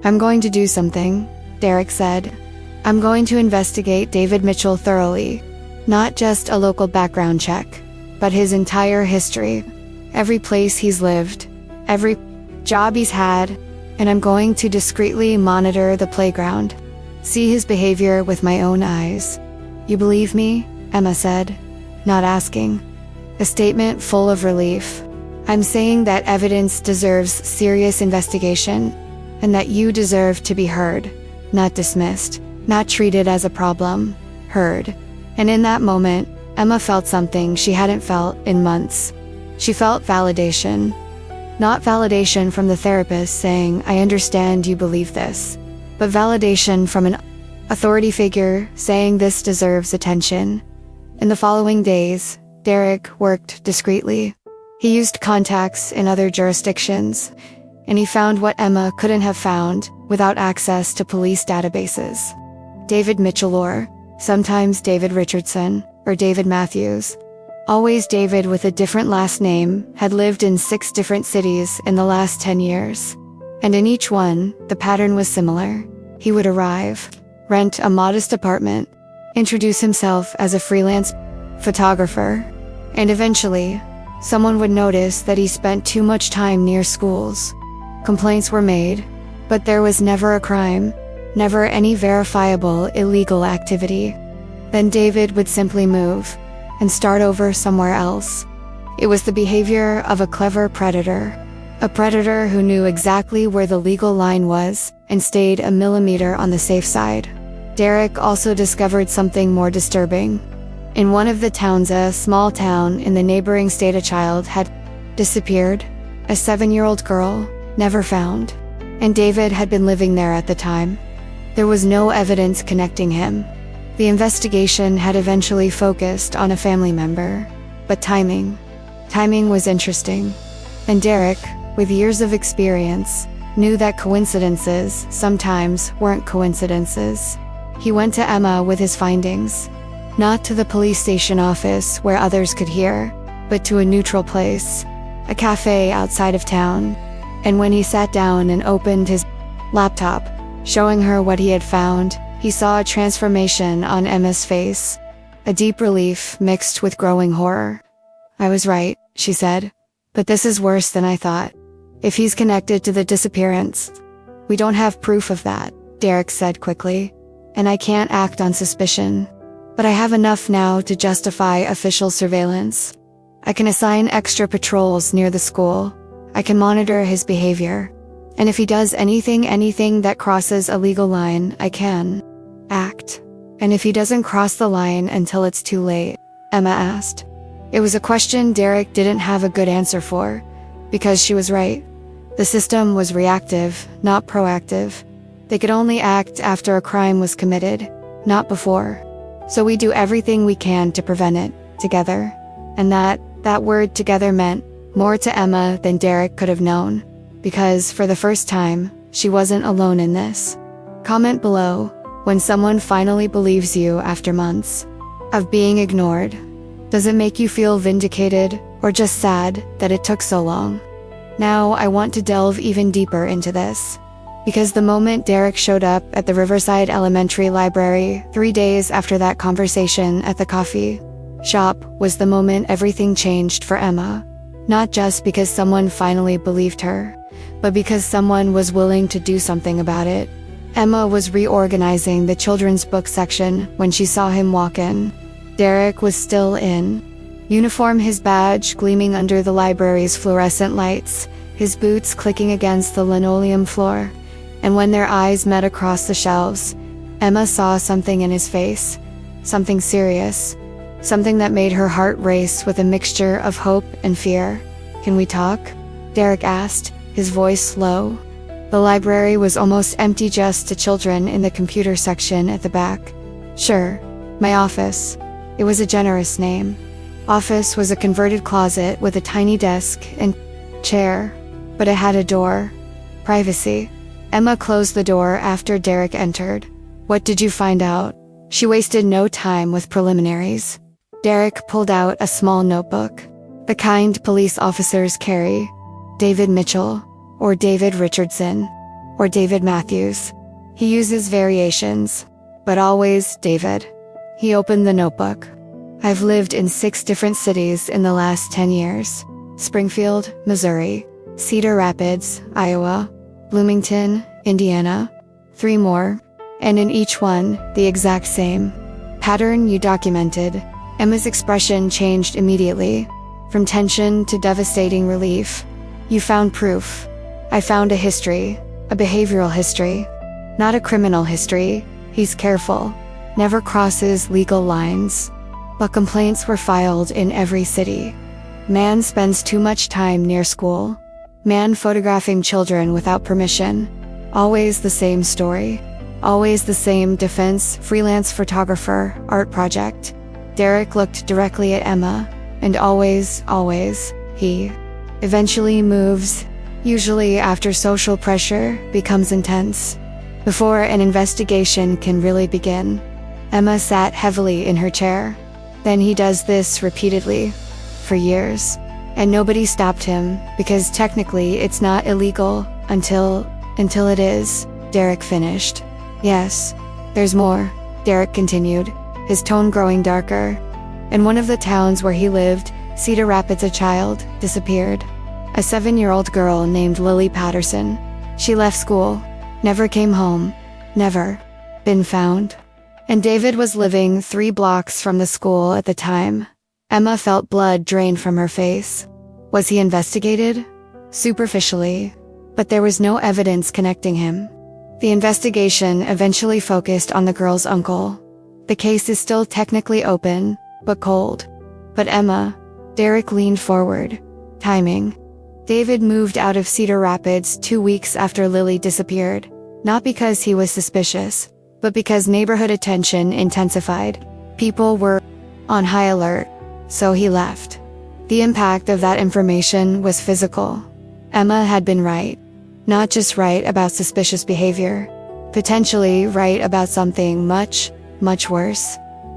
"I'm going to do something," Derek said. "I'm going to investigate David Mitchell thoroughly. Not just a local background check, but his entire history. Every place he's lived, every job he's had, and I'm going to discreetly monitor the playground. See his behavior with my own eyes." "You believe me?" Emma said, not asking. A statement full of relief. "I'm saying that evidence deserves serious investigation, and that you deserve to be heard, not dismissed, not treated as a problem, heard." And in that moment, Emma felt something she hadn't felt in months. She felt validation. Not validation from the therapist saying, "I understand you believe this," but validation from an authority figure saying this deserves attention. In the following days, Derek worked discreetly. He used contacts in other jurisdictions, and he found what Emma couldn't have found without access to police databases. David Mitchell, or sometimes David Richardson, or David Matthews. Always David with a different last name, had lived in 6 different cities in the last 10 years. And in each one, the pattern was similar. He would arrive, rent a modest apartment, introduce himself as a freelance photographer, and eventually, someone would notice that he spent too much time near schools. Complaints were made, but there was never a crime, never any verifiable illegal activity. Then David would simply move and start over somewhere else. It was the behavior of a clever predator. A predator who knew exactly where the legal line was and stayed a millimeter on the safe side. Derek also discovered something more disturbing. In one of the towns, a small town in the neighboring state, a child had disappeared. A 7-year-old girl, never found. And David had been living there at the time. There was no evidence connecting him. The investigation had eventually focused on a family member. But timing was interesting. And Derek, with years of experience, knew that coincidences sometimes weren't coincidences. He went to Emma with his findings. Not to the police station office where others could hear, but to a neutral place, a cafe outside of town. And when he sat down and opened his laptop, showing her what he had found, he saw a transformation on Emma's face, a deep relief mixed with growing horror. "I was right," she said. "But this is worse than I thought. If he's connected to the disappearance." "We don't have proof of that," Derek said quickly. "And I can't act on suspicion. But I have enough now to justify official surveillance. I can assign extra patrols near the school. I can monitor his behavior. And if he does anything that crosses a legal line, I can act." "And if he doesn't cross the line until it's too late?" Emma asked. It was a question Derek didn't have a good answer for, because she was right. The system was reactive, not proactive. They could only act after a crime was committed, not before. So we do everything we can to prevent it, together. And that word together meant more to Emma than Derek could have known. Because, for the first time, she wasn't alone in this. Comment below when someone finally believes you after months of being ignored. Does it make you feel vindicated or just sad that it took so long? Now I want to delve even deeper into this. Because the moment Derek showed up at the Riverside Elementary Library 3 days after that conversation at the coffee shop was the moment everything changed for Emma. Not just because someone finally believed her, but because someone was willing to do something about it. Emma was reorganizing the children's book section when she saw him walk in. Derek was still in uniform, his badge gleaming under the library's fluorescent lights, his boots clicking against the linoleum floor. And when their eyes met across the shelves, Emma saw something in his face, something serious, something that made her heart race with a mixture of hope and fear. "Can we talk?" Derek asked, his voice low. The library was almost empty, just the children in the computer section at the back. "Sure. My office." It was a generous name. Office was a converted closet with a tiny desk and chair, but it had a door. Privacy. Emma closed the door after Derek entered. "What did you find out?" She wasted no time with preliminaries. Derek pulled out a small notebook, the kind police officers carry. David Mitchell, or David Richardson, or David Matthews. He uses variations, but always David. He opened the notebook. "I've lived in 6 different cities in the last 10 years. Springfield, Missouri, Cedar Rapids, Iowa, Bloomington, Indiana, 3 more, and in each one, the exact same pattern you documented." Emma's expression changed immediately, from tension to devastating relief. "You found proof." "I found a history, a behavioral history. Not a criminal history. He's careful, never crosses legal lines. But complaints were filed in every city. Man spends too much time near school. Man photographing children without permission. Always the same story. Always the same defense, freelance photographer, art project." Derek looked directly at Emma, and always, he eventually moves, usually after social pressure becomes intense, before an investigation can really begin. Emma sat heavily in her chair. "Then he does this repeatedly, for years. And nobody stopped him, because technically it's not illegal until it is," Derek finished. "Yes, there's more," Derek continued, his tone growing darker. "In one of the towns where he lived, Cedar Rapids, a child disappeared. A 7-year-old girl named Lily Patterson. She left school, never came home, never been found. And David was living 3 blocks from the school at the time." Emma felt blood drain from her face. Was he investigated? Superficially, but there was no evidence connecting him. The investigation eventually focused on the girl's uncle. "The case is still technically open, but cold." "But Emma," Derek leaned forward. "Timing. David moved out of Cedar Rapids 2 weeks after Lily disappeared, not because he was suspicious, but because neighborhood attention intensified. People were on high alert, so he left." The impact of that information was physical. Emma had been right. Not just right about suspicious behavior, potentially right about something much, much worse.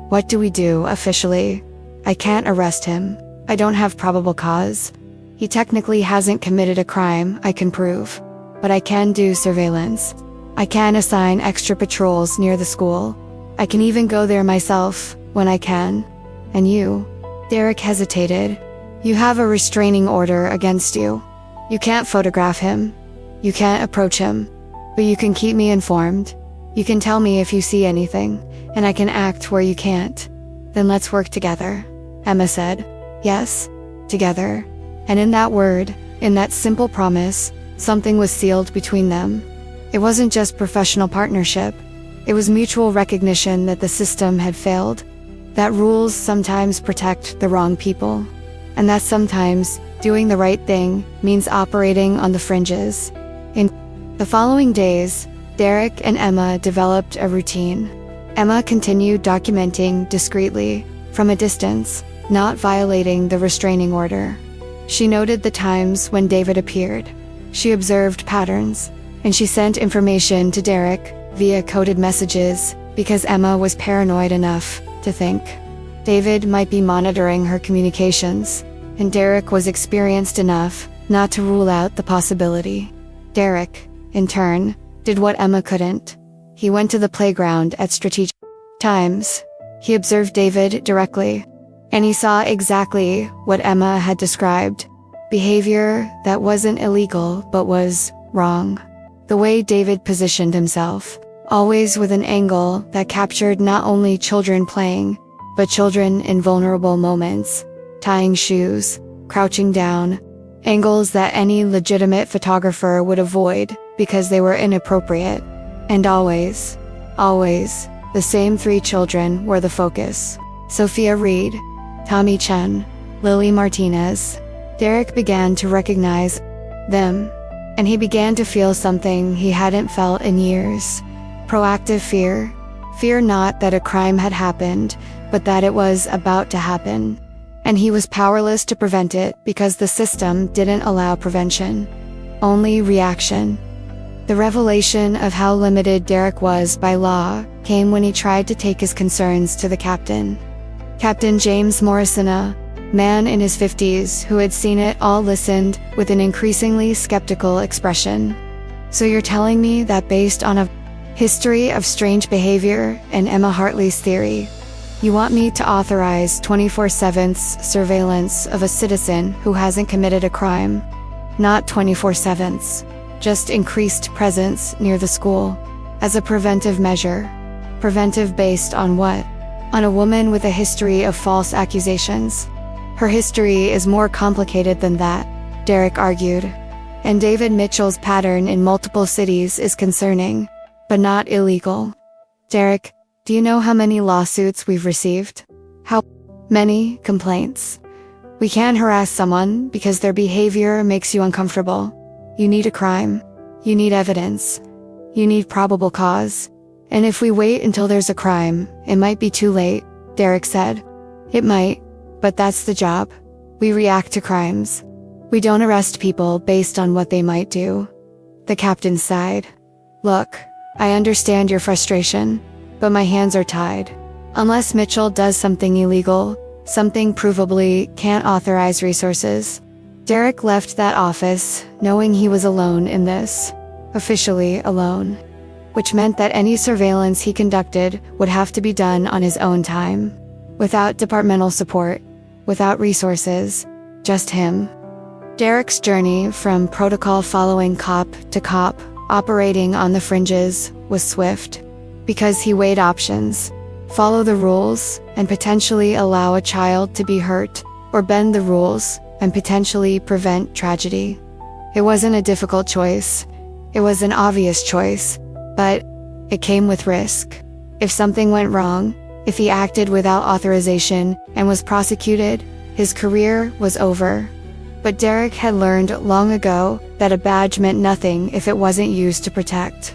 "What do we do officially?" "I can't arrest him. I don't have probable cause. He technically hasn't committed a crime I can prove. But I can do surveillance. I can assign extra patrols near the school. I can even go there myself, when I can." "And you?" Derek hesitated. "You have a restraining order against you. You can't photograph him. You can't approach him. But you can keep me informed. You can tell me if you see anything, and I can act where you can't." "Then let's work together," Emma said. "Yes, together." And in that word, in that simple promise, something was sealed between them. It wasn't just professional partnership. It was mutual recognition that the system had failed. That rules sometimes protect the wrong people. And that sometimes doing the right thing means operating on the fringes. In the following days, Derek and Emma developed a routine. Emma continued documenting discreetly, from a distance. not violating the restraining order. She noted the times when David appeared. She observed patterns, and she sent information to Derek via coded messages because Emma was paranoid enough to think David might be monitoring her communications, and Derek was experienced enough not to rule out the possibility. Derek, in turn, did what Emma couldn't. He went to the playground at strategic times. He observed David directly, and he saw exactly what Emma had described. Behavior that wasn't illegal but was wrong. The way David positioned himself, always with an angle that captured not only children playing, but children in vulnerable moments, tying shoes, crouching down, angles that any legitimate photographer would avoid because they were inappropriate. And always, the same 3 children were the focus. Sophia Reed, Tommy Chen, Lily Martinez. Derek began to recognize them, and he began to feel something he hadn't felt in years. Proactive fear. Fear not that a crime had happened, but that it was about to happen. And he was powerless to prevent it because the system didn't allow prevention, only reaction. The revelation of how limited Derek was by law came when he tried to take his concerns to the captain. Captain James Morrison, a man in his 50s who had seen it all, listened with an increasingly skeptical expression. So you're telling me that based on a history of strange behavior and Emma Hartley's theory, you want me to authorize 24/7 surveillance of a citizen who hasn't committed a crime? Not 24/7, just increased presence near the school, as a preventive measure. Preventive based on what? On a woman with a history of false accusations. Her history is more complicated than that, Derek argued. And David Mitchell's pattern in multiple cities is concerning, but not illegal. Derek, do you know how many lawsuits we've received? How many complaints? We can't harass someone because their behavior makes you uncomfortable. You need a crime. You need evidence. You need probable cause. And if we wait until there's a crime, it might be too late, Derek said. It might, but that's the job. We react to crimes. We don't arrest people based on what they might do. The captain sighed. Look, I understand your frustration, but my hands are tied. Unless Mitchell does something illegal, something provably can't authorize resources. Derek left that office, knowing he was alone in this. Officially alone. Which meant that any surveillance he conducted would have to be done on his own time. Without departmental support. Without resources. Just him. Derek's journey from protocol-following cop to cop, operating on the fringes, was swift. Because he weighed options. Follow the rules, and potentially allow a child to be hurt, or bend the rules, and potentially prevent tragedy. It wasn't a difficult choice. It was an obvious choice, but it came with risk. If something went wrong, if he acted without authorization and was prosecuted, his career was over. But Derek had learned long ago that a badge meant nothing if it wasn't used to protect.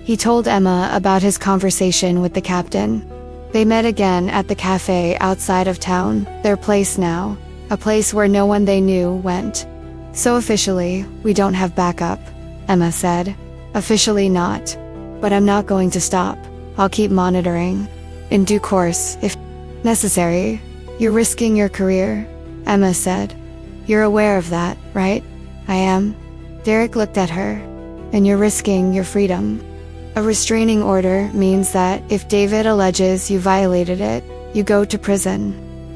He told Emma about his conversation with the captain. They met again at the cafe outside of town, their place now, a place where no one they knew went. So officially, we don't have backup, Emma said. Officially not. But I'm not going to stop. I'll keep monitoring. In due course, if necessary. You're risking your career, Emma said. You're aware of that, right? I am. Derek looked at her. And you're risking your freedom. A restraining order means that if David alleges you violated it, you go to prison.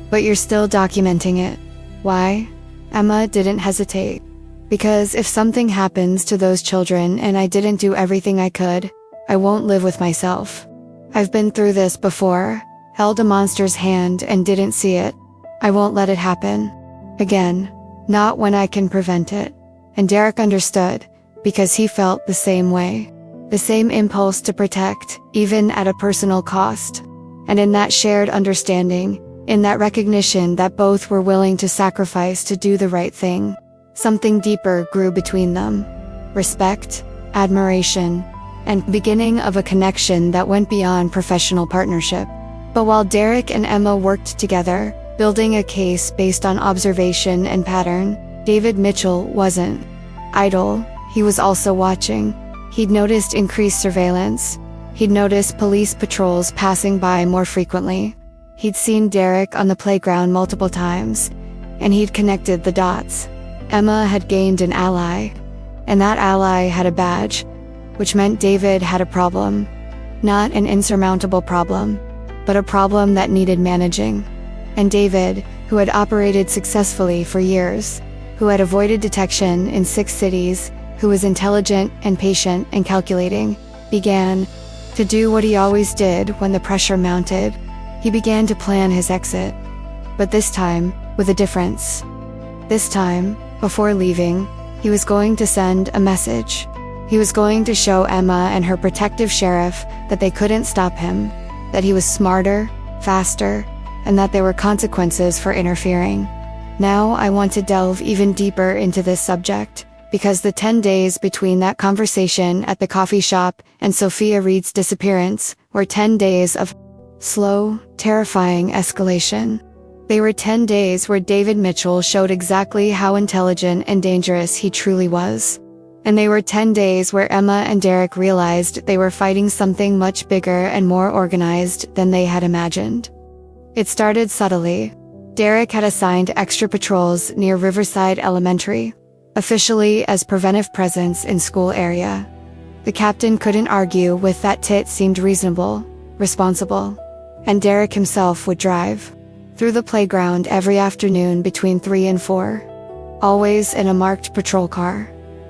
But you're still documenting it. Why? Emma didn't hesitate. Because if something happens to those children and I didn't do everything I could, I won't live with myself. I've been through this before, held a monster's hand and didn't see it. I won't let it happen. Again, not when I can prevent it. And Derek understood, because he felt the same way. The same impulse to protect, even at a personal cost. And in that shared understanding, in that recognition that both were willing to sacrifice to do the right thing, something deeper grew between them. Respect, admiration, and beginning of a connection that went beyond professional partnership. But while Derek and Emma worked together, building a case based on observation and pattern. David Mitchell wasn't idle, he was also watching. He'd noticed increased surveillance. He'd noticed police patrols passing by more frequently. He'd seen Derek on the playground multiple times, and he'd connected the dots. Emma had gained an ally, and that ally had a badge, which meant David had a problem. Not an insurmountable problem, but a problem that needed managing. And David, who had operated successfully for years, who had avoided detection in 6 cities, who was intelligent and patient and calculating, began to do what he always did when the pressure mounted. He began to plan his exit. But this time, with a difference. This time, before leaving, he was going to send a message. He was going to show Emma and her protective sheriff that they couldn't stop him, that he was smarter, faster, and that there were consequences for interfering. Now I want to delve even deeper into this subject, because the 10 days between that conversation at the coffee shop and Sophia Reed's disappearance were 10 days of slow, terrifying escalation. They were 10 days where David Mitchell showed exactly how intelligent and dangerous he truly was. And they were 10 days where Emma and Derek realized they were fighting something much bigger and more organized than they had imagined. It started subtly. Derek had assigned extra patrols near Riverside Elementary, officially as preventive presence in school area. The captain couldn't argue with that. It seemed reasonable, responsible. And Derek himself would drive through the playground every afternoon between 3 and 4. Always in a marked patrol car.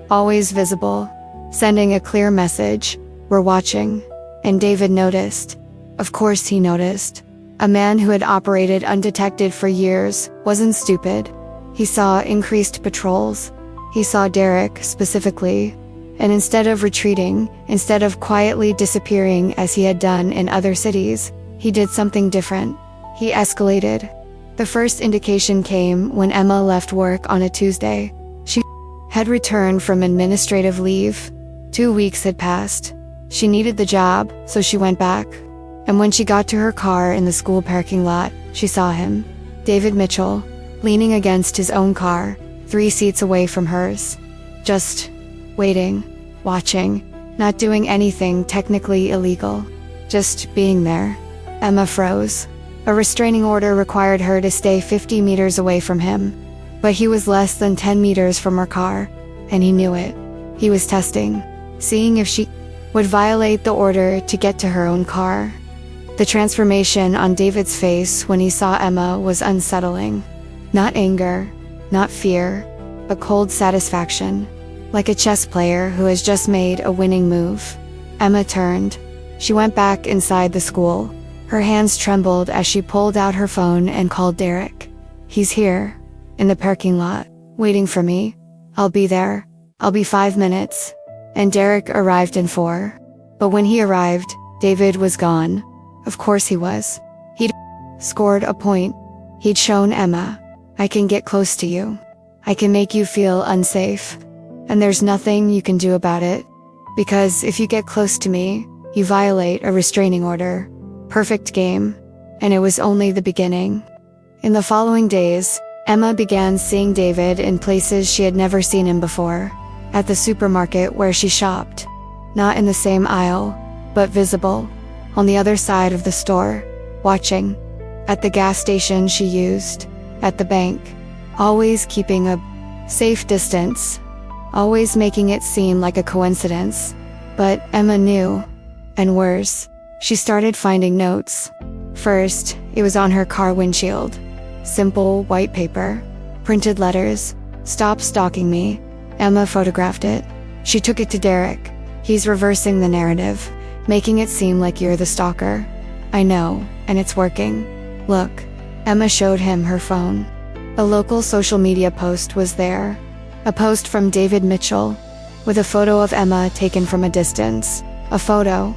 Always visible, sending a clear message, "We're watching." And David noticed. Of course he noticed. A man who had operated undetected for years wasn't stupid. He saw increased patrols. He saw Derek specifically. And instead of retreating, instead of quietly disappearing as he had done in other cities, he did something different. He escalated. The first indication came when Emma left work on a Tuesday. She had returned from administrative leave. 2 weeks had passed. She needed the job, so she went back. And when she got to her car in the school parking lot, she saw him, David Mitchell, leaning against his own car, 3 seats away from hers. Just waiting, watching, not doing anything technically illegal. Just being there. Emma froze. A restraining order required her to stay 50 meters away from him. But he was less than 10 meters from her car, and he knew it. He was testing, seeing if she would violate the order to get to her own car. The transformation on David's face when he saw Emma was unsettling. Not anger, not fear, but cold satisfaction, like a chess player who has just made a winning move. Emma turned. She went back inside the school. Her hands trembled as she pulled out her phone and called Derek. "He's here. In the parking lot, waiting for me. I'll be there. I'll be 5 minutes." And Derek arrived in 4. But when he arrived, David was gone. Of course he was. He'd scored a point. He'd shown Emma, "I can get close to you. I can make you feel unsafe. And there's nothing you can do about it. Because if you get close to me, you violate a restraining order." Perfect game. And it was only the beginning. In the following days, Emma began seeing David in places she had never seen him before. At the supermarket where she shopped. Not in the same aisle, but visible. On the other side of the store, watching. At the gas station she used. At the bank. Always keeping a safe distance. Always making it seem like a coincidence. But Emma knew. And worse, she started finding notes. First, it was on her car windshield. Simple white paper. Printed letters. "Stop stalking me." Emma photographed it. She took it to Derek. "He's reversing the narrative, making it seem like you're the stalker." "I know, and it's working. Look." Emma showed him her phone. A local social media post was there. A post from David Mitchell, with a photo of Emma taken from a distance. A photo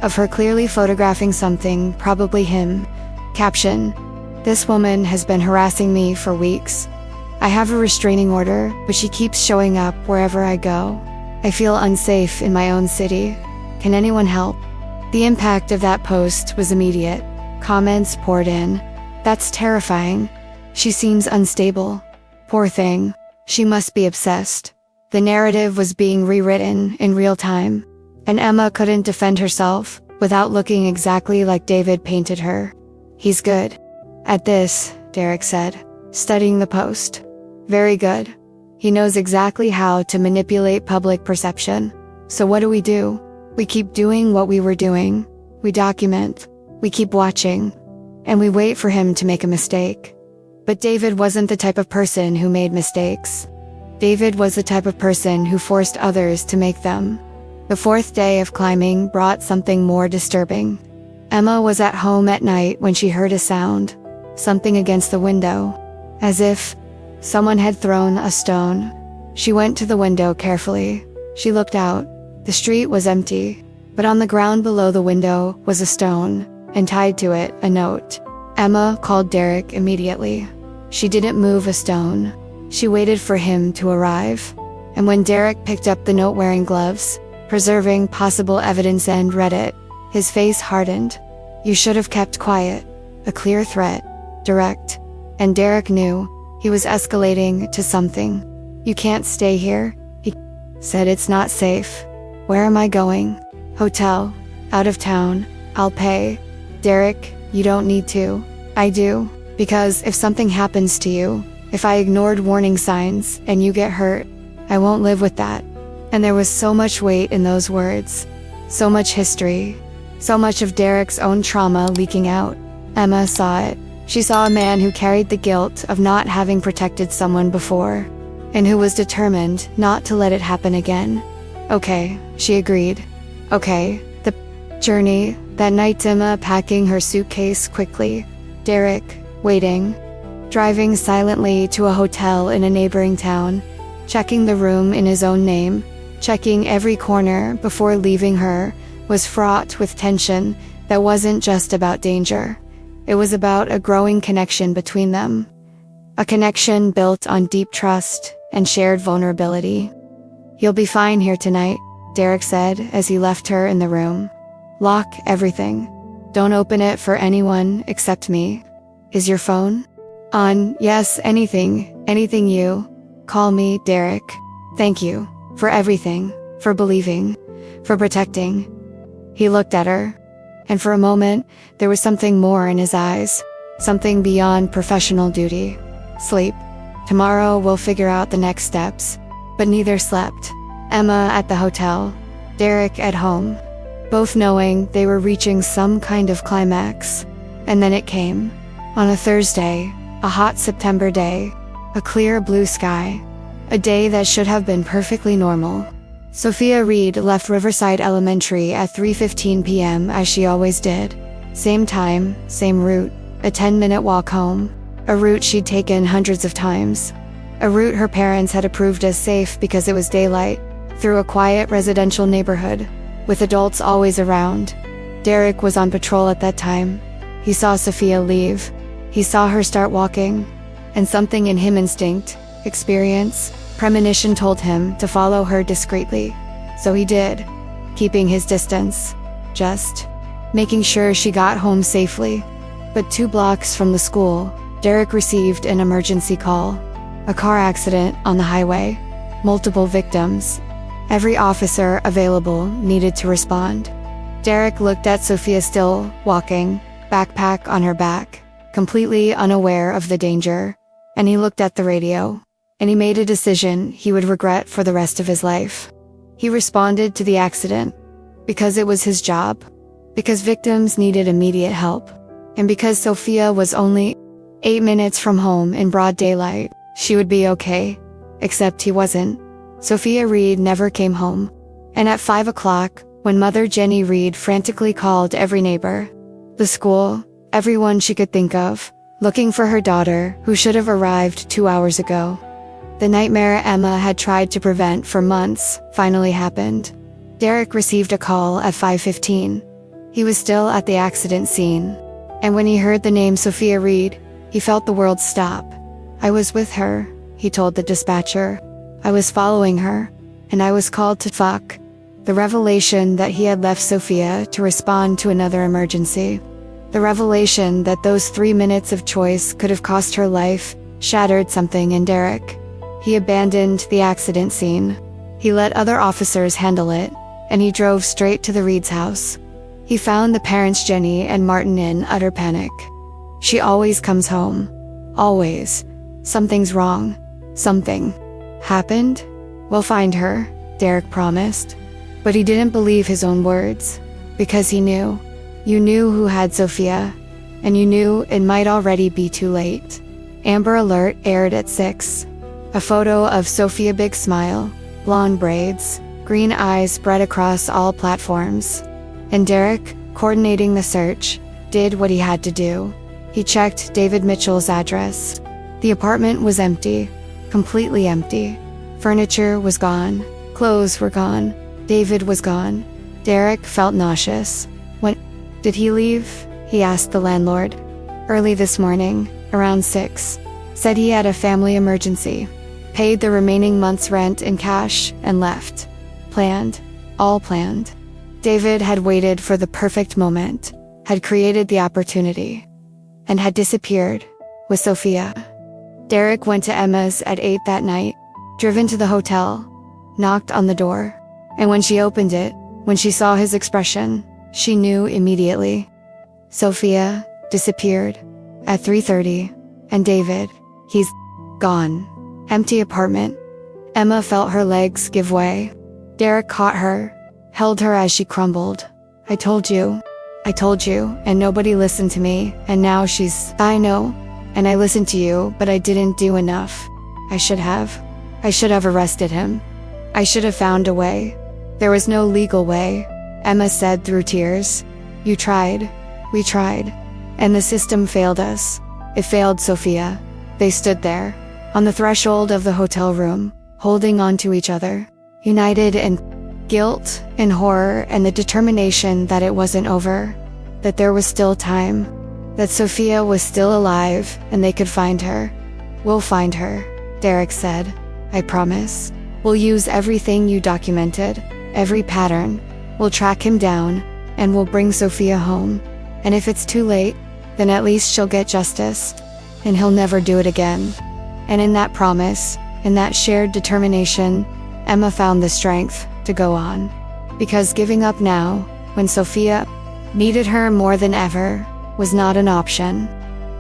of her clearly photographing something, probably him. Caption: "This woman has been harassing me for weeks. I have a restraining order, but she keeps showing up wherever I go. I feel unsafe in my own city. Can anyone help?" The impact of that post was immediate. Comments poured in. That's terrifying. She seems unstable. Poor thing. She must be obsessed. The narrative was being rewritten in real time, and Emma couldn't defend herself without looking exactly like David painted her. He's good at this, Derek said, studying the post. Very good. He knows exactly how to manipulate public perception. So what do? We keep doing what we were doing. We document. We keep watching. And we wait for him to make a mistake. But David wasn't the type of person who made mistakes. David was the type of person who forced others to make them. The fourth day of climbing brought something more disturbing. Emma was at home at night when she heard a sound, something against the window, as if someone had thrown a stone. She went to the window carefully. She looked out. The street was empty, but on the ground below the window was a stone, and tied to it a note. Emma called Derek immediately. She didn't move a stone. She waited for him to arrive. And when Derek picked up the note wearing gloves, preserving possible evidence, and read it, his face hardened. You should have kept quiet. A clear threat. Direct. And Derek knew he was escalating to something. You can't stay here, he said. It's not safe. Where am I going? Hotel. Out of town. I'll pay. Derek, you don't need to. I do. Because if something happens to you, if I ignored warning signs and you get hurt, I won't live with that. And there was so much weight in those words. So much history. So much of Derek's own trauma leaking out. Emma saw it. She saw a man who carried the guilt of not having protected someone before, and who was determined not to let it happen again. Okay, she agreed. Okay, the journey, that night, Emma packing her suitcase quickly. Derek, waiting. Driving silently to a hotel in a neighboring town, checking the room in his own name, checking every corner before leaving her, was fraught with tension that wasn't just about danger. It was about a growing connection between them. A connection built on deep trust and shared vulnerability. You'll be fine here tonight, Derek said as he left her in the room. Lock everything. Don't open it for anyone except me. Is your phone on? Yes, anything you. Call me, Derek. Thank you. For everything. For believing. For protecting. He looked at her. And for a moment, there was something more in his eyes. Something beyond professional duty. Sleep. Tomorrow we'll figure out the next steps. But neither slept. Emma at the hotel. Derek at home. Both knowing they were reaching some kind of climax. And then it came. On a Thursday, a hot September day, a clear blue sky. A day that should have been perfectly normal. Sophia Reed left Riverside Elementary at 3:15 p.m. as she always did. Same time, same route, a 10-minute walk home. A route she'd taken hundreds of times. A route her parents had approved as safe because it was daylight, through a quiet residential neighborhood, with adults always around. Derek was on patrol at that time. He saw Sophia leave. He saw her start walking. And something in him, instinct, experience, premonition, told him to follow her discreetly. So he did, keeping his distance, just making sure she got home safely. But 2 blocks from the school, Derek received an emergency call. A car accident on the highway. Multiple victims. Every officer available needed to respond. Derek looked at Sophia still walking, backpack on her back, completely unaware of the danger. And he looked at the radio. And he made a decision he would regret for the rest of his life. He responded to the accident. Because it was his job. Because victims needed immediate help. And because Sophia was only 8 minutes from home in broad daylight, she would be okay. Except he wasn't. Sophia Reed never came home. And at 5 o'clock, when Mother Jenny Reed frantically called every neighbor, the school, everyone she could think of, looking for her daughter, who should have arrived 2 hours ago. The nightmare Emma had tried to prevent for months finally happened. Derek received a call at 5:15. He was still at the accident scene. And when he heard the name Sophia Reed, he felt the world stop. I was with her, he told the dispatcher. I was following her, and I was called to fuck. The revelation that he had left Sophia to respond to another emergency. The revelation that those 3 minutes of choice could have cost her life shattered something in Derek. He abandoned the accident scene. He let other officers handle it, and he drove straight to the Reed's house. He found the parents Jenny and Martin in utter panic. She always comes home. Always. Something's wrong. Something happened? We'll find her, Derek promised. But he didn't believe his own words, because he knew. You knew who had Sophia, and you knew it might already be too late. Amber Alert aired at 6. A photo of Sophia, big smile, blonde braids, green eyes spread across all platforms. And Derek, coordinating the search, did what he had to do. He checked David Mitchell's address. The apartment was empty, completely empty. Furniture was gone, clothes were gone, David was gone. Derek felt nauseous. When did he leave? He asked the landlord. Early this morning, around 6. Said he had a family emergency. Paid the remaining month's rent in cash and left. Planned. All planned. David had waited for the perfect moment, had created the opportunity, and had disappeared with Sophia. Derek went to Emma's at 8 that night, driven to the hotel, knocked on the door, and when she opened it, when she saw his expression, she knew immediately. Sophia disappeared at 3:30, and David, he's gone. Empty apartment. Emma felt her legs give way. Derek caught her, held her as she crumbled. I told you, and nobody listened to me, and now she's— I know, and I listened to you, but I didn't do enough. I should have arrested him. I should have found a way. There was no legal way, Emma said through tears. You tried. We tried. And the system failed us. It failed Sophia. They stood there, on the threshold of the hotel room, holding on to each other, united in guilt and horror and the determination that it wasn't over, that there was still time, that Sophia was still alive and they could find her. We'll find her, Derek said. I promise. We'll use everything you documented, every pattern. We'll track him down, and we'll bring Sophia home. And if it's too late, then at least she'll get justice, and he'll never do it again. And in that promise, in that shared determination, Emma found the strength to go on. Because giving up now, when Sophia needed her more than ever, was not an option.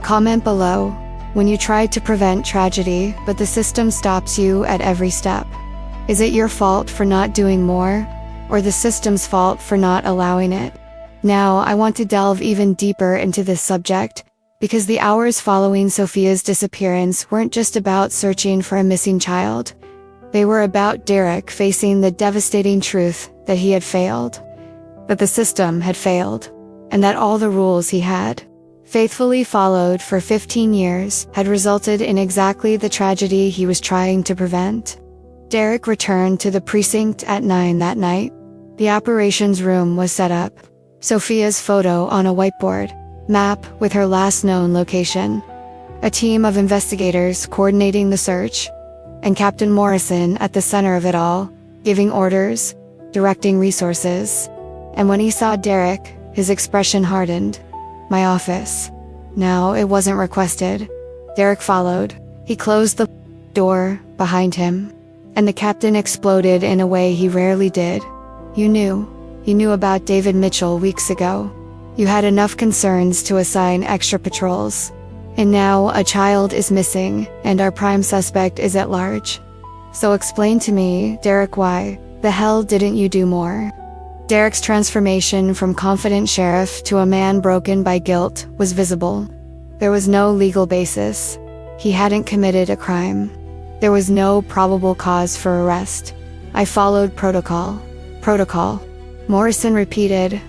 Comment below when you tried to prevent tragedy, but the system stops you at every step. Is it your fault for not doing more, or the system's fault for not allowing it? Now, I want to delve even deeper into this subject, because the hours following Sophia's disappearance weren't just about searching for a missing child. They were about Derek facing the devastating truth that he had failed, that the system had failed, and that all the rules he had faithfully followed for 15 years had resulted in exactly the tragedy he was trying to prevent. Derek returned to the precinct at 9 that night. The operations room was set up. Sophia's photo on a whiteboard, map with her last known location, a team of investigators coordinating the search, and Captain Morrison at the center of it all, giving orders, directing resources. And when he saw Derek, his expression hardened. My office. Now, it wasn't requested. Derek followed. He closed the door behind him, and the captain exploded in a way he rarely did. You knew. You knew about David Mitchell weeks ago. You had enough concerns to assign extra patrols. And now a child is missing, and our prime suspect is at large. So explain to me, Derek, why the hell didn't you do more? Derek's transformation from confident sheriff to a man broken by guilt was visible. There was no legal basis. He hadn't committed a crime. There was no probable cause for arrest. I followed protocol. Protocol. Morrison repeated.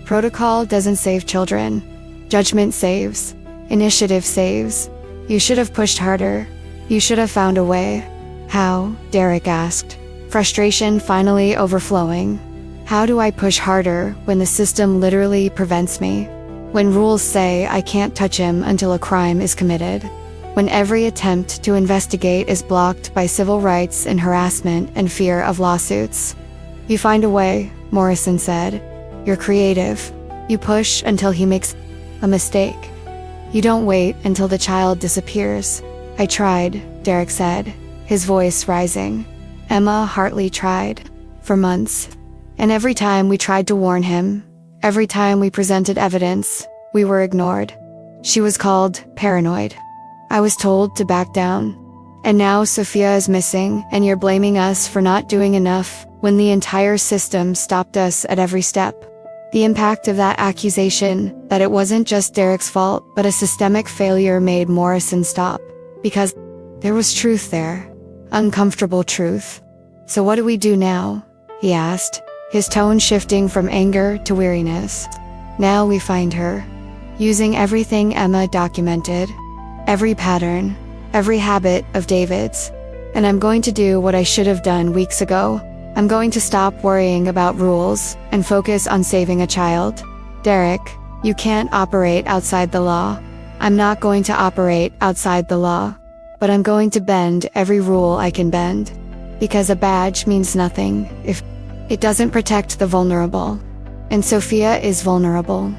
Protocol doesn't save children. Judgment saves. Initiative saves. You should have pushed harder. You should have found a way. How? Derek asked, frustration finally overflowing. How do I push harder when the system literally prevents me? When rules say I can't touch him until a crime is committed? When every attempt to investigate is blocked by civil rights and harassment and fear of lawsuits? You find a way, Morrison said. You're creative. You push until he makes A mistake. You don't wait until the child disappears. I tried, Derek said, his voice rising. Emma Hartley tried. For months. And every time we tried to warn him, every time we presented evidence, we were ignored. She was called paranoid. I was told to back down. And now Sophia is missing, and you're blaming us for not doing enough when the entire system stopped us at every step. The impact of that accusation, that it wasn't just Derek's fault, but a systemic failure, made Morrison stop. Because there was truth there. Uncomfortable truth. So what do we do now? He asked, his tone shifting from anger to weariness. Now we find her. Using everything Emma documented. Every pattern. Every habit of David's. And I'm going to do what I should have done weeks ago. I'm going to stop worrying about rules and focus on saving a child. Derek, you can't operate outside the law. I'm not going to operate outside the law. But I'm going to bend every rule I can bend. Because a badge means nothing if it doesn't protect the vulnerable. And Sophia is vulnerable.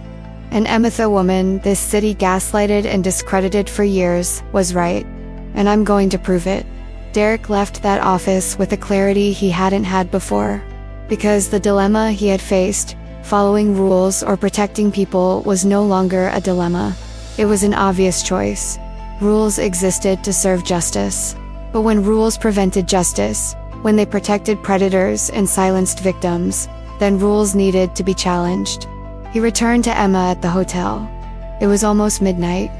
An Emitha woman this city gaslighted and discredited for years was right. And I'm going to prove it. Derek left that office with a clarity he hadn't had before. Because the dilemma he had faced, following rules or protecting people, was no longer a dilemma. It was an obvious choice. Rules existed to serve justice. But when rules prevented justice, when they protected predators and silenced victims, then rules needed to be challenged. He returned to Emma at the hotel. It was almost midnight.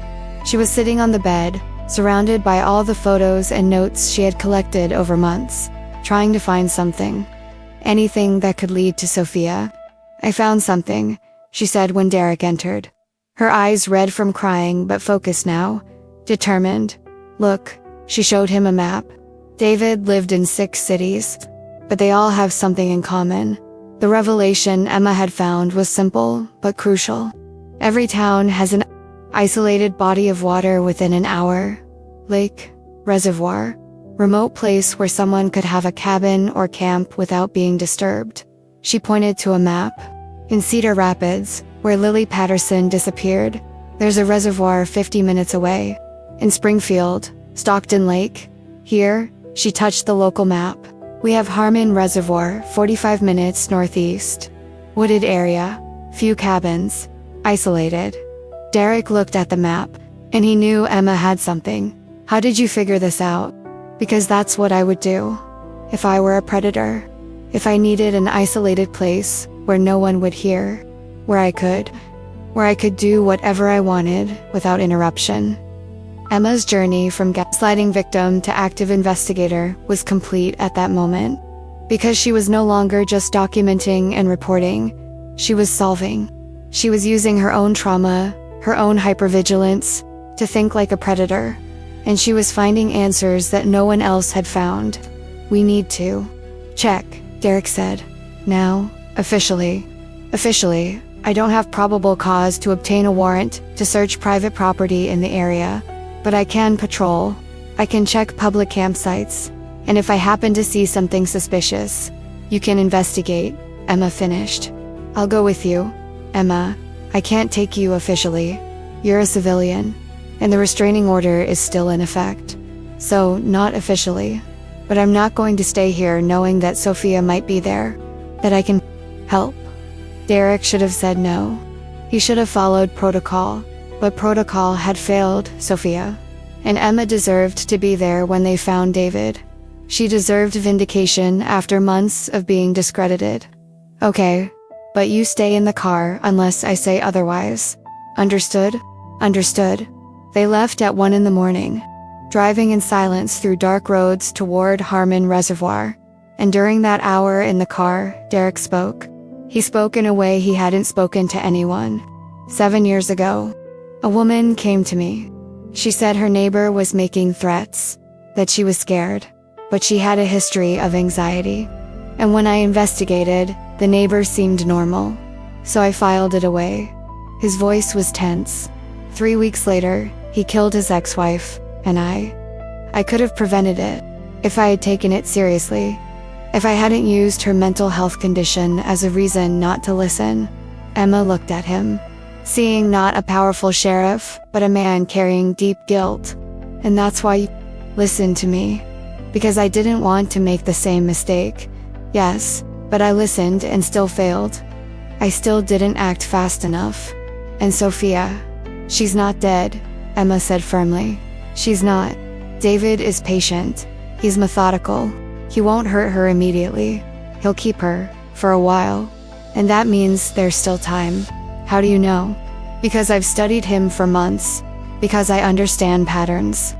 She was sitting on the bed, surrounded by all the photos and notes she had collected over months, trying to find something. Anything that could lead to Sophia. I found something, she said when Derek entered. Her eyes red from crying but focused now, determined. Look, she showed him a map. David lived in 6 cities, but they all have something in common. The revelation Emma had found was simple but crucial. Every town has an isolated body of water within an hour. Lake, reservoir, remote place where someone could have a cabin or camp without being disturbed. She pointed to a map. In Cedar Rapids, where Lily Patterson disappeared, there's a reservoir 50 minutes away. In Springfield, Stockton Lake. Here, she touched the local map. We have Harmon Reservoir, 45 minutes northeast. Wooded area, few cabins, isolated. Derek looked at the map, and he knew Emma had something. How did you figure this out? Because that's what I would do. If I were a predator. If I needed an isolated place where no one would hear. Where I could do whatever I wanted without interruption. Emma's journey from gaslighting victim to active investigator was complete at that moment. Because she was no longer just documenting and reporting. She was solving. She was using her own trauma, her own hypervigilance, to think like a predator. And she was finding answers that no one else had found. We need to. Check, Derek said. Now, officially, I don't have probable cause to obtain a warrant to search private property in the area. But I can patrol. I can check public campsites. And if I happen to see something suspicious, you can investigate, Emma finished. I'll go with you, Emma. I can't take you officially. You're a civilian, and the restraining order is still in effect. So, not officially. But I'm not going to stay here knowing that Sophia might be there, that I can help. Derek should have said no. He should have followed protocol. But protocol had failed Sophia. And Emma deserved to be there when they found David. She deserved vindication after months of being discredited. Okay, but you stay in the car unless I say otherwise. Understood? Understood. They left at 1 a.m, driving in silence through dark roads toward Harmon Reservoir. And during that hour in the car, Derek spoke. He spoke in a way he hadn't spoken to anyone. 7 years ago. A woman came to me. She said her neighbor was making threats, that she was scared, but she had a history of anxiety. And when I investigated, the neighbor seemed normal. So I filed it away. His voice was tense. 3 weeks later, he killed his ex-wife, and I could have prevented it, if I had taken it seriously. If I hadn't used her mental health condition as a reason not to listen. Emma looked at him. seeing not a powerful sheriff, but a man carrying deep guilt. And that's why you listened to me. Because I didn't want to make the same mistake. Yes, but I listened and still failed. I still didn't act fast enough. And Sophia, she's not dead, Emma said firmly. She's not. David is patient. He's methodical. He won't hurt her immediately. He'll keep her, for a while. And that means there's still time. How do you know? Because I've studied him for months. Because I understand patterns.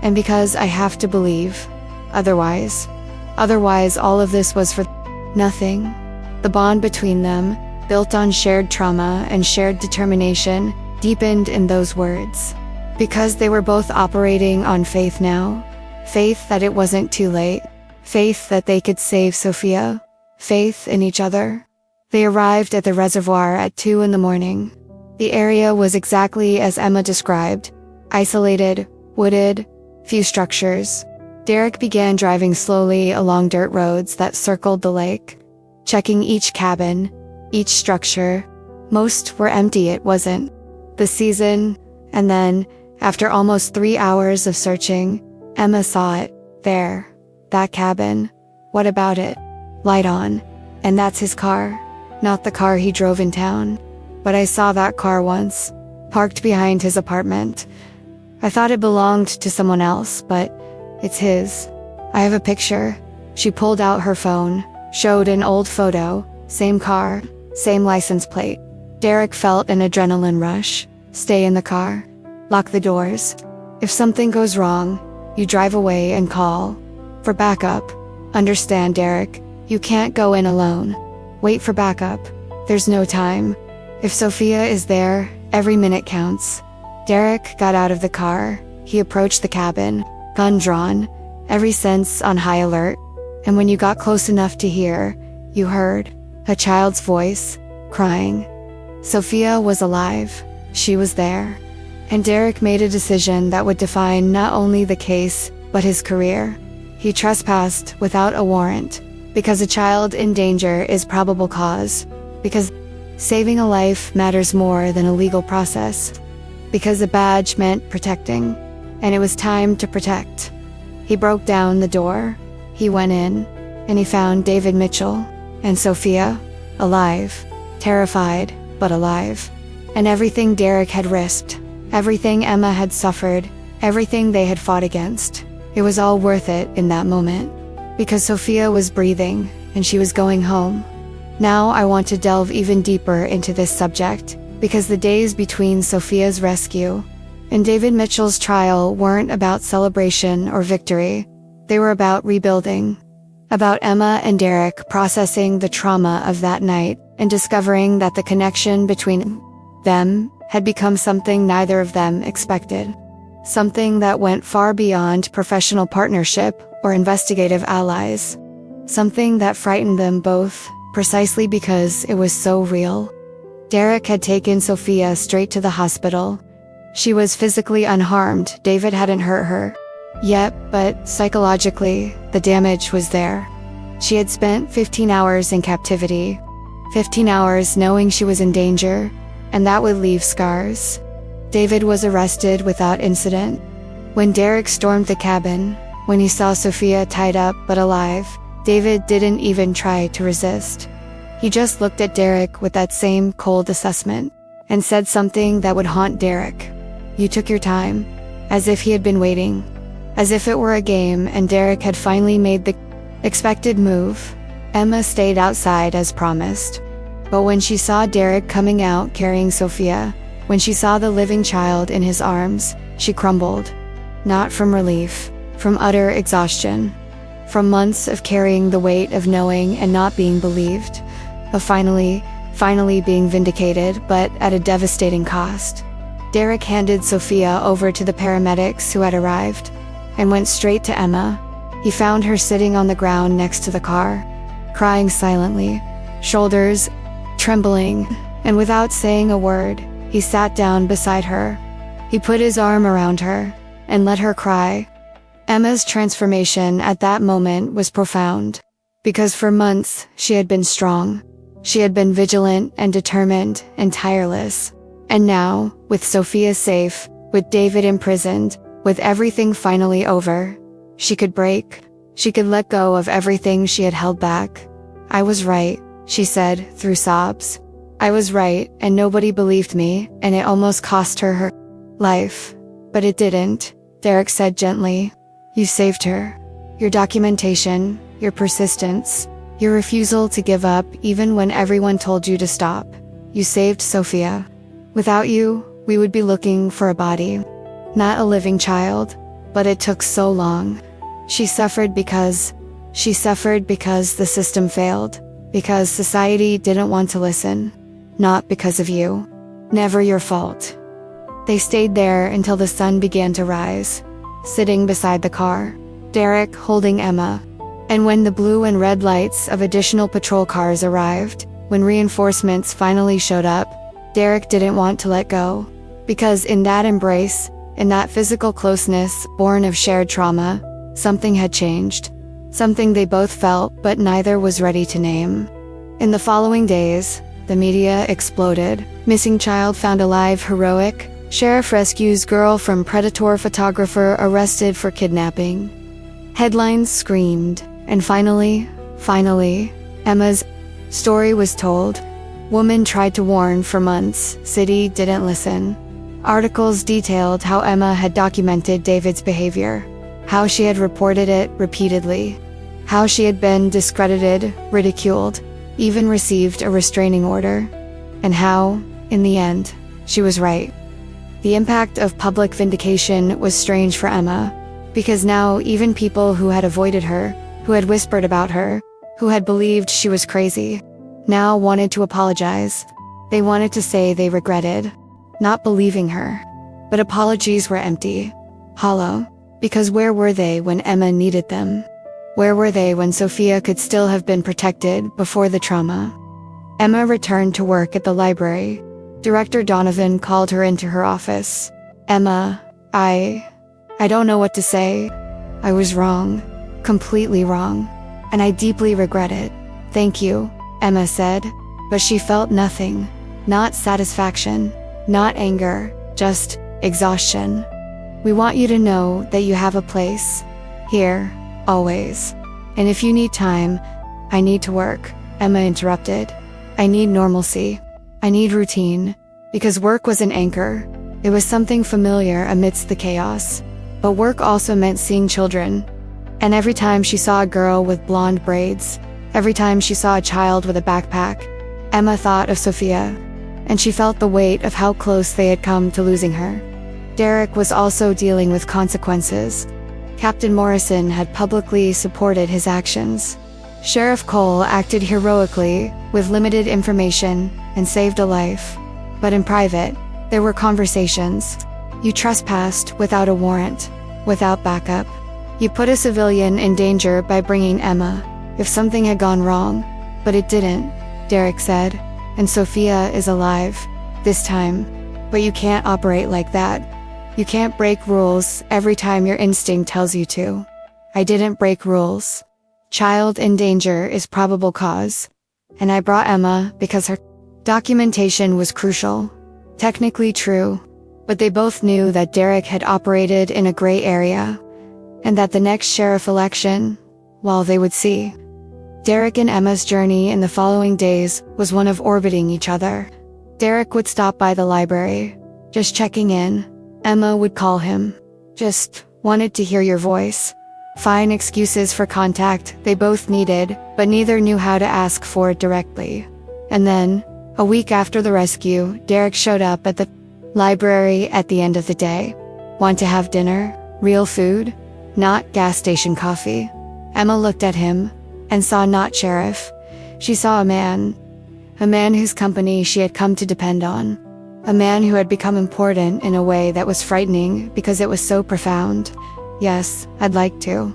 And because I have to believe. Otherwise all of this was for nothing. The bond between them, built on shared trauma and shared determination, deepened in those words. Because they were both operating on faith now. Faith that it wasn't too late. Faith that they could save Sophia. Faith in each other. They arrived at the reservoir at 2 a.m. The area was exactly as Emma described. Isolated, wooded, few structures. Derek began driving slowly along dirt roads that circled the lake, checking each cabin, each structure. Most were empty, it wasn't the season. And then, after almost 3 hours of searching, Emma saw it. There. That cabin. What about it? Light on. And that's his car. Not the car he drove in town. But I saw that car once, parked behind his apartment. I thought it belonged to someone else, but it's his. I have a picture. She pulled out her phone, showed an old photo, same car, same license plate. Derek felt an adrenaline rush. Stay in the car. Lock the doors. If something goes wrong, you drive away and call for backup. Understand, Derek, you can't go in alone. Wait for backup. There's no time. If Sophia is there, every minute counts. Derek got out of the car. He approached the cabin, gun drawn, every sense on high alert. And when you got close enough to hear, you heard a child's voice, crying. Sophia was alive. She was there. And Derek made a decision that would define not only the case, but his career. He trespassed without a warrant, because a child in danger is probable cause, because saving a life matters more than a legal process, because a badge meant protecting, and it was time to protect. He broke down the door, he went in, and he found David Mitchell and Sophia, alive, terrified, but alive. And everything Derek had risked, everything Emma had suffered, everything they had fought against, it was all worth it in that moment. Because Sophia was breathing, and she was going home. Now I want to delve even deeper into this subject, because the days between Sophia's rescue and David Mitchell's trial weren't about celebration or victory. They were about rebuilding. About Emma and Derek processing the trauma of that night and discovering that the connection between them had become something neither of them expected. Something that went far beyond professional partnership or investigative allies. Something that frightened them both, precisely because it was so real. Derek had taken Sophia straight to the hospital. She was physically unharmed. David hadn't hurt her yet, but psychologically, the damage was there. She had spent 15 hours in captivity, 15 hours knowing she was in danger, and that would leave scars. David was arrested without incident. When Derek stormed the cabin, when he saw Sophia tied up but alive, David didn't even try to resist. He just looked at Derek with that same cold assessment, and said something that would haunt Derek. You took your time, as if he had been waiting, as if it were a game and Derek had finally made the expected move. Emma stayed outside as promised. But when she saw Derek coming out carrying Sophia, when she saw the living child in his arms, she crumbled. Not from relief, from utter exhaustion. From months of carrying the weight of knowing and not being believed. Of finally being vindicated, but at a devastating cost. Derek handed Sophia over to the paramedics who had arrived, and went straight to Emma. He found her sitting on the ground next to the car, crying silently, shoulders trembling, and without saying a word, he sat down beside her. He put his arm around her, and let her cry. Emma's transformation at that moment was profound, because for months she had been strong. She had been vigilant and determined and tireless. And now, with Sophia safe, with David imprisoned, with everything finally over, she could break. She could let go of everything she had held back. "I was right," she said, through sobs. "I was right, and nobody believed me, and it almost cost her her life. But it didn't," Derek said gently. "You saved her. Your documentation, your persistence, your refusal to give up even when everyone told you to stop. You saved Sophia. Without you, we would be looking for a body. Not a living child. But it took so long. She suffered because the system failed. Because society didn't want to listen. Not because of you. Never your fault." They stayed there until the sun began to rise, sitting beside the car, Derek holding Emma. And when the blue and red lights of additional patrol cars arrived, when reinforcements finally showed up, Derek didn't want to let go. Because in that embrace, in that physical closeness born of shared trauma, something had changed. Something they both felt but neither was ready to name. In the following days, the media exploded. Missing child found alive heroic. Sheriff rescues girl from predator photographer arrested for kidnapping. Headlines screamed. And finally, Emma's story was told. Woman tried to warn for months. City didn't listen. Articles detailed how Emma had documented David's behavior. How she had reported it repeatedly. How she had been discredited, ridiculed, even received a restraining order. And how, in the end, she was right. The impact of public vindication was strange for Emma, because now even people who had avoided her, who had whispered about her, who had believed she was crazy, now wanted to apologize. They wanted to say they regretted not believing her. But apologies were empty, hollow, because where were they when Emma needed them? Where were they when Sophia could still have been protected before the trauma? Emma returned to work at the library. Director Donovan called her into her office. "Emma, I don't know what to say. I was wrong. Completely wrong. And I deeply regret it." "Thank you," Emma said. But she felt nothing. Not satisfaction. Not anger. Just exhaustion. "We want you to know that you have a place. Here. Always. And if you need time..." "I need to work," Emma interrupted. "I need normalcy. I need routine." Because work was an anchor. It was something familiar amidst the chaos. But work also meant seeing children. And every time she saw a girl with blonde braids, every time she saw a child with a backpack, Emma thought of Sophia. And she felt the weight of how close they had come to losing her. Derek was also dealing with consequences. Captain Morrison had publicly supported his actions. Sheriff Cole acted heroically, with limited information, and saved a life. But in private, there were conversations. You trespassed without a warrant, without backup. You put a civilian in danger by bringing Emma, if something had gone wrong. But it didn't, Derek said. And Sophia is alive, this time. But you can't operate like that. You can't break rules every time your instinct tells you to. I didn't break rules. Child in danger is probable cause. And I brought Emma because her documentation was crucial. Technically true. But they both knew that Derek had operated in a gray area. And that the next sheriff election, well, they would see. Derek and Emma's journey in the following days was one of orbiting each other. Derek would stop by the library, just checking in. Emma would call him. Just wanted to hear your voice. Fine excuses for contact they both needed, but neither knew how to ask for it directly. And then, a week after the rescue, Derek showed up at the library at the end of the day. Want to have dinner? Real food? Not gas station coffee. Emma looked at him, and saw not sheriff. She saw a man whose company she had come to depend on. A man who had become important in a way that was frightening because it was so profound. Yes, I'd like to.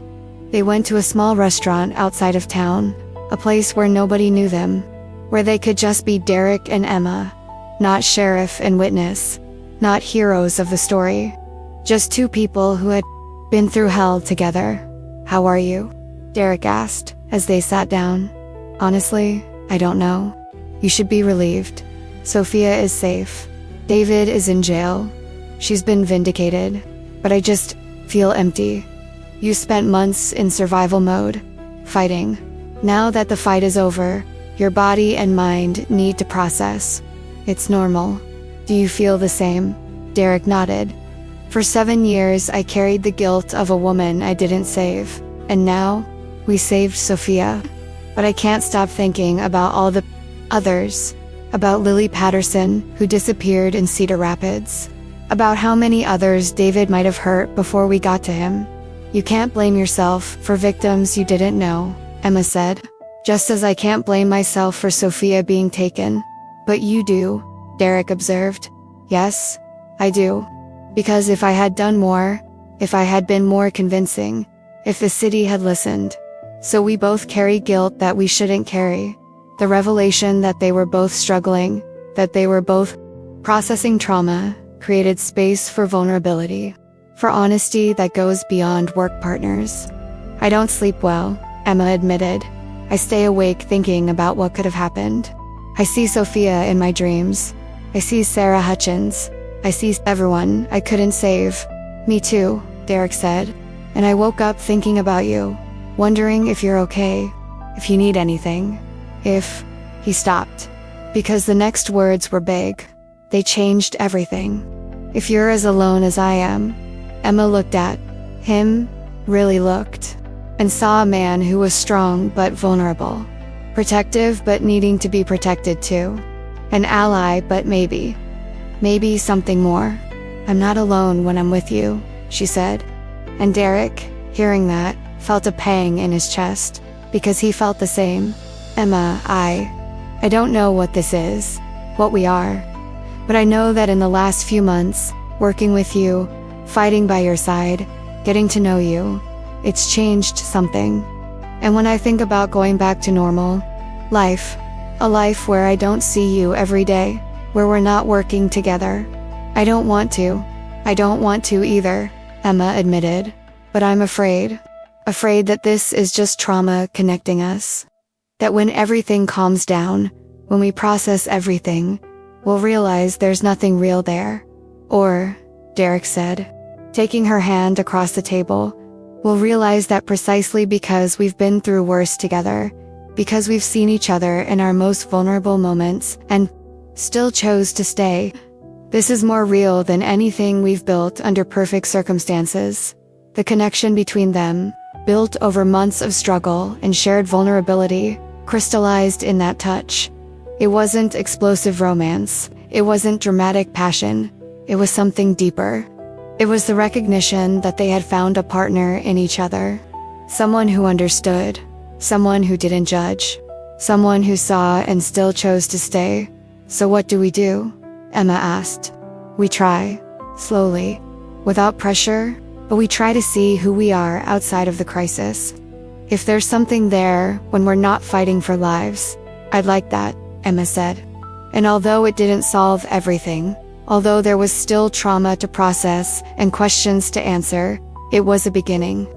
They went to a small restaurant outside of town, a place where nobody knew them, where they could just be Derek and Emma, not sheriff and witness, not heroes of the story, just two people who had been through hell together. "How are you?" Derek asked, as they sat down. "Honestly, I don't know. You should be relieved. Sophia is safe. David is in jail. She's been vindicated. But I just feel empty. You spent months in survival mode, fighting. Now that the fight is over, your body and mind need to process. It's normal. Do you feel the same? Derek nodded. For 7 years, I carried the guilt of a woman I didn't save. And now, we saved Sophia. But I can't stop thinking about all the others. About Lily Patterson, who disappeared in Cedar Rapids. About how many others David might have hurt before we got to him. You can't blame yourself for victims you didn't know, Emma said. Just as I can't blame myself for Sophia being taken. But you do, Derek observed. Yes, I do. Because if I had done more, if I had been more convincing, if the city had listened. So we both carry guilt that we shouldn't carry. The revelation that they were both struggling, that they were both processing trauma, created space for vulnerability, for honesty that goes beyond work partners. I don't sleep well, Emma admitted. I stay awake thinking about what could have happened. I see Sophia in my dreams. I see Sarah Hutchins. I see everyone I couldn't save. Me too, Derek said. And I woke up thinking about you, wondering if you're okay, if you need anything. He stopped. Because the next words were big. They changed everything. If you're as alone as I am. Emma looked at him, really looked, and saw a man who was strong but vulnerable. Protective but needing to be protected too. An ally but maybe something more. I'm not alone when I'm with you, she said. And Derek, hearing that, felt a pang in his chest, because he felt the same. Emma, I don't know what this is, what we are. But I know that in the last few months, working with you, fighting by your side, getting to know you, it's changed something. And when I think about going back to normal life, a life where I don't see you every day, where we're not working together, I don't want to either, Emma admitted. But I'm afraid that this is just trauma connecting us. That when everything calms down, when we process everything, we'll realize there's nothing real there. Or, Derek said, taking her hand across the table, we'll realize that precisely because we've been through worse together, because we've seen each other in our most vulnerable moments, and still chose to stay. This is more real than anything we've built under perfect circumstances. The connection between them, built over months of struggle and shared vulnerability, crystallized in that touch. It wasn't explosive romance. It wasn't dramatic passion. It was something deeper. It was the recognition that they had found a partner in each other. Someone who understood. Someone who didn't judge. Someone who saw and still chose to stay. So what do we do? Emma asked. We try. Slowly. Without pressure. But we try to see who we are outside of the crisis. If there's something there when we're not fighting for lives, I'd like that, Emma said. And although it didn't solve everything, although there was still trauma to process and questions to answer, it was a beginning.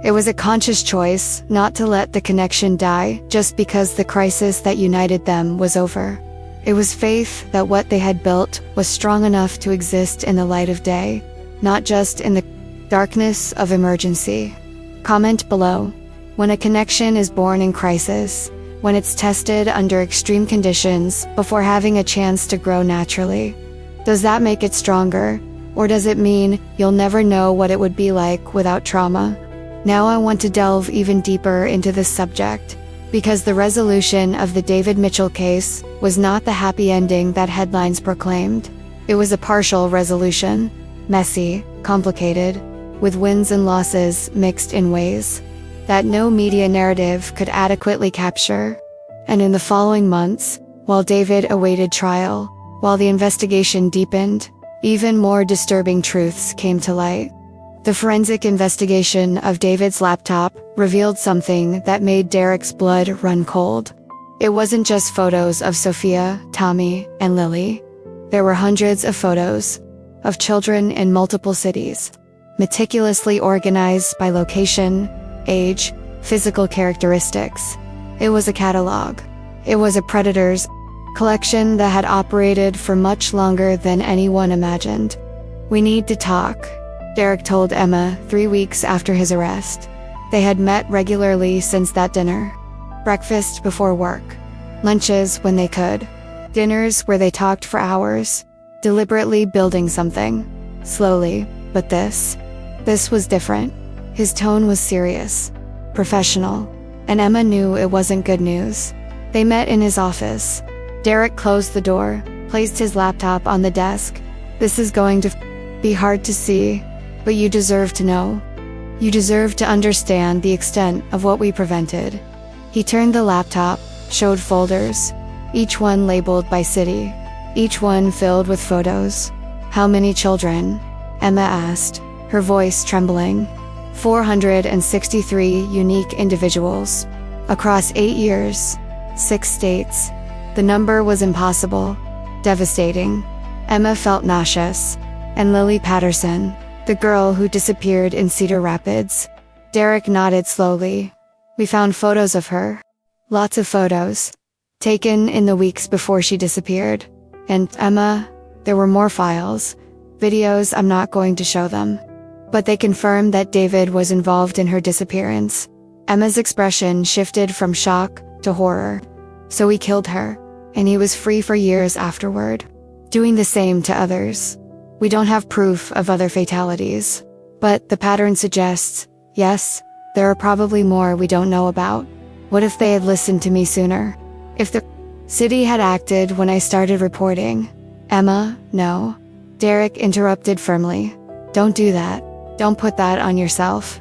It was a conscious choice not to let the connection die just because the crisis that united them was over. It was faith that what they had built was strong enough to exist in the light of day, not just in the darkness of emergency. Comment below. When a connection is born in crisis, when it's tested under extreme conditions before having a chance to grow naturally, does that make it stronger, or does it mean you'll never know what it would be like without trauma? Now I want to delve even deeper into this subject, because the resolution of the David Mitchell case was not the happy ending that headlines proclaimed. It was a partial resolution, messy, complicated, with wins and losses mixed in ways that no media narrative could adequately capture. And in the following months, while David awaited trial, while the investigation deepened, even more disturbing truths came to light. The forensic investigation of David's laptop revealed something that made Derek's blood run cold. It wasn't just photos of Sophia, Tommy, and Lily. There were hundreds of photos of children in multiple cities, meticulously organized by location, age, physical characteristics. It was a catalog. It was a predator's collection that had operated for much longer than anyone imagined. "We need to talk," Derek told Emma 3 weeks after his arrest. They had met regularly since that dinner. Breakfast before work, lunches when they could, dinners where they talked for hours, deliberately building something, slowly, but this was different. His tone was serious, professional, and Emma knew it wasn't good news. They met in his office. Derek closed the door, placed his laptop on the desk. "This is going to be hard to see, but you deserve to know. You deserve to understand the extent of what we prevented." He turned the laptop, showed folders, each one labeled by city, each one filled with photos. "How many children?" Emma asked, her voice trembling. 463 unique individuals. Across 8 years, 6 states. The number was impossible, devastating. Emma felt nauseous. "And Lily Patterson, the girl who disappeared in Cedar Rapids?" Derek nodded slowly. "We found photos of her. Lots of photos. Taken in the weeks before she disappeared. And, Emma, there were more files. Videos. I'm not going to show them. But they confirmed that David was involved in her disappearance." Emma's expression shifted from shock to horror. "So he killed her, and he was free for years afterward, doing the same to others. We don't have proof of other fatalities. But the pattern suggests, yes, there are probably more we don't know about. What if they had listened to me sooner? If the city had acted when I started reporting?" "Emma, no." Derek interrupted firmly. "Don't do that. Don't put that on yourself.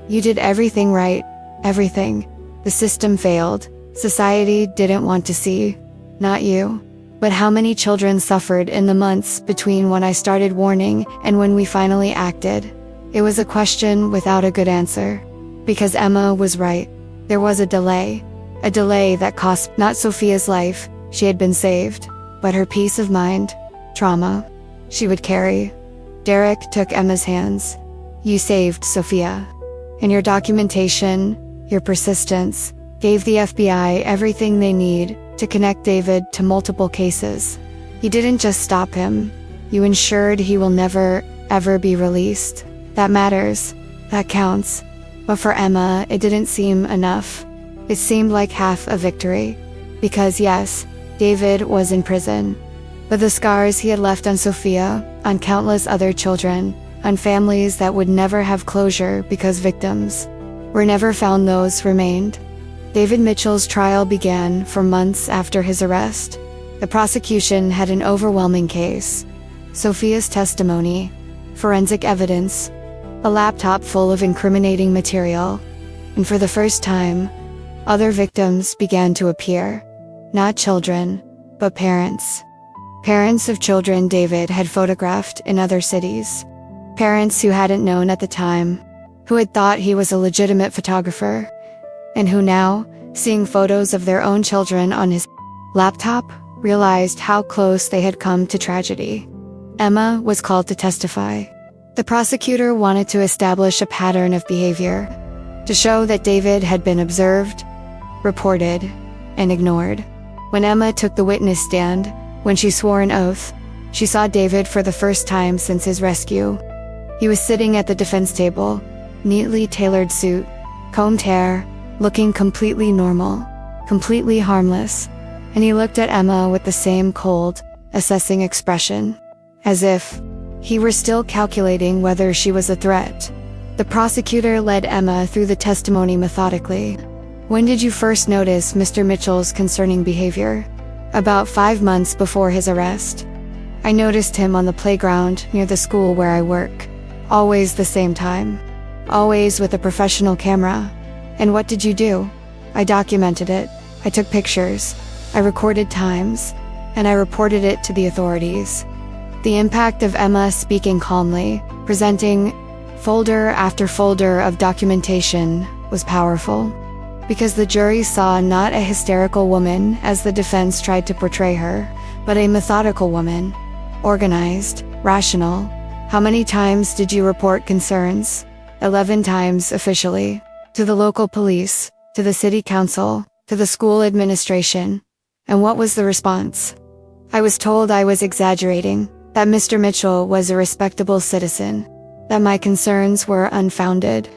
You did everything right. Everything. The system failed. Society didn't want to see. Not you. But how many children suffered in the months between when I started warning and when we finally acted?" It was a question without a good answer. Because Emma was right. There was a delay. A delay that cost not Sophia's life, she had been saved, but her peace of mind, trauma, she would carry. Derek took Emma's hands. "You saved Sophia. And your documentation, your persistence, gave the FBI everything they need to connect David to multiple cases. You didn't just stop him. You ensured he will never, ever be released. That matters. That counts." But for Emma, it didn't seem enough. It seemed like half a victory. Because yes, David was in prison. But the scars he had left on Sophia, on countless other children, on families that would never have closure because victims were never found, those remained. David Mitchell's trial began for months after his arrest. The prosecution had an overwhelming case. Sophia's testimony, forensic evidence, a laptop full of incriminating material, and for the first time, other victims began to appear. Not children, but parents. Parents of children David had photographed in other cities. Parents who hadn't known at the time, who had thought he was a legitimate photographer, and who now, seeing photos of their own children on his laptop, realized how close they had come to tragedy. Emma was called to testify. The prosecutor wanted to establish a pattern of behavior, to show that David had been observed, reported, and ignored. When Emma took the witness stand, when she swore an oath, she saw David for the first time since his rescue. He was sitting at the defense table, neatly tailored suit, combed hair, looking completely normal, completely harmless, and he looked at Emma with the same cold, assessing expression, as if he were still calculating whether she was a threat. The prosecutor led Emma through the testimony methodically. "When did you first notice Mr. Mitchell's concerning behavior?" "About 5 months before his arrest. I noticed him on the playground near the school where I work. Always the same time. Always with a professional camera." "And what did you do?" "I documented it. I took pictures. I recorded times. And I reported it to the authorities." The impact of Emma speaking calmly, presenting folder after folder of documentation, was powerful. Because the jury saw not a hysterical woman as the defense tried to portray her, but a methodical woman. Organized, rational. "How many times did you report concerns?" 11 times officially. To the local police, to the city council, to the school administration. And what was the response? I was told I was exaggerating, that Mr. Mitchell was a respectable citizen, that my concerns were unfounded.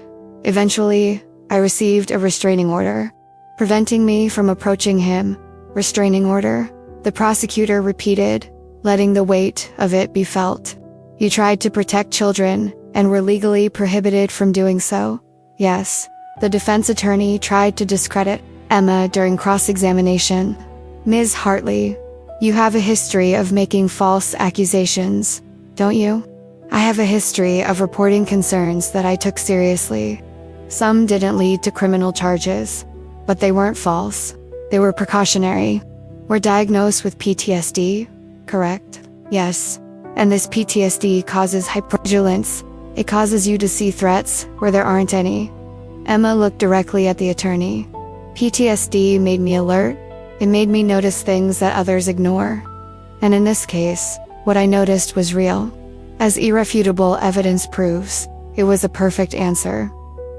Eventually, I received a restraining order, preventing me from approaching him. Restraining order, the prosecutor repeated, letting the weight of it be felt. You tried to protect children, and were legally prohibited from doing so. Yes, the defense attorney tried to discredit Emma during cross-examination. Ms. Hartley, you have a history of making false accusations, don't you? I have a history of reporting concerns that I took seriously. Some didn't lead to criminal charges, but they weren't false. They were precautionary. We're diagnosed with PTSD, correct? Yes. And this PTSD causes hypervigilance. It causes you to see threats where there aren't any. Emma looked directly at the attorney. PTSD made me alert. It made me notice things that others ignore. And in this case, what I noticed was real. As irrefutable evidence proves, it was a perfect answer.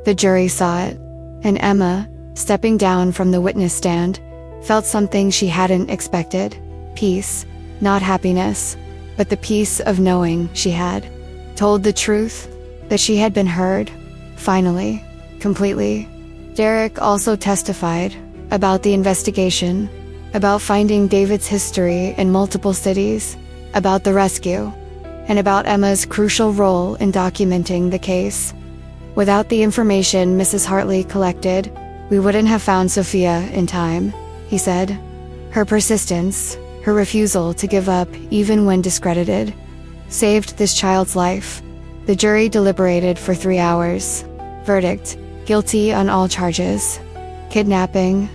The jury saw it. And Emma, stepping down from the witness stand, felt something she hadn't expected. Peace, not happiness, but the peace of knowing she had told the truth, that she had been heard, finally, completely. Derek also testified about the investigation, about finding David's history in multiple cities, about the rescue, and about Emma's crucial role in documenting the case. Without the information Mrs. Hartley collected, we wouldn't have found Sophia in time, he said. Her persistence, her refusal to give up even when discredited, saved this child's life. The jury deliberated for 3 hours. Verdict: guilty on all charges. Kidnapping,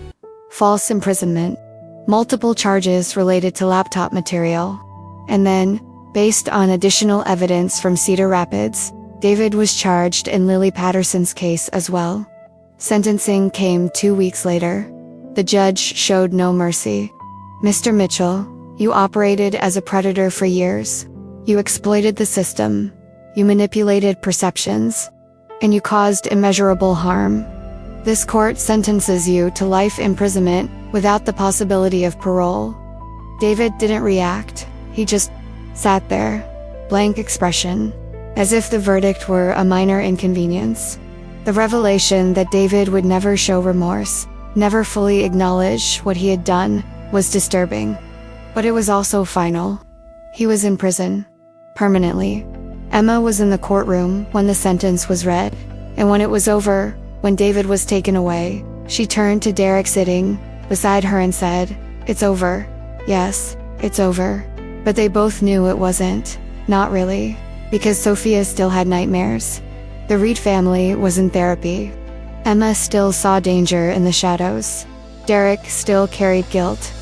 false imprisonment, multiple charges related to laptop material. And then, based on additional evidence from Cedar Rapids, David was charged in Lily Patterson's case as well. Sentencing came 2 weeks later. The judge showed no mercy. Mr. Mitchell, you operated as a predator for years. You exploited the system. You manipulated perceptions. And you caused immeasurable harm. This court sentences you to life imprisonment without the possibility of parole. David didn't react. He just sat there, blank expression, as if the verdict were a minor inconvenience. The revelation that David would never show remorse, never fully acknowledge what he had done, was disturbing. But it was also final. He was in prison, permanently. Emma was in the courtroom when the sentence was read, and when it was over, when David was taken away, she turned to Derek sitting beside her and said, "It's over. Yes, it's over." But they both knew it wasn't. Not really. Because Sophia still had nightmares. The Reed family was in therapy. Emma still saw danger in the shadows. Derek still carried guilt.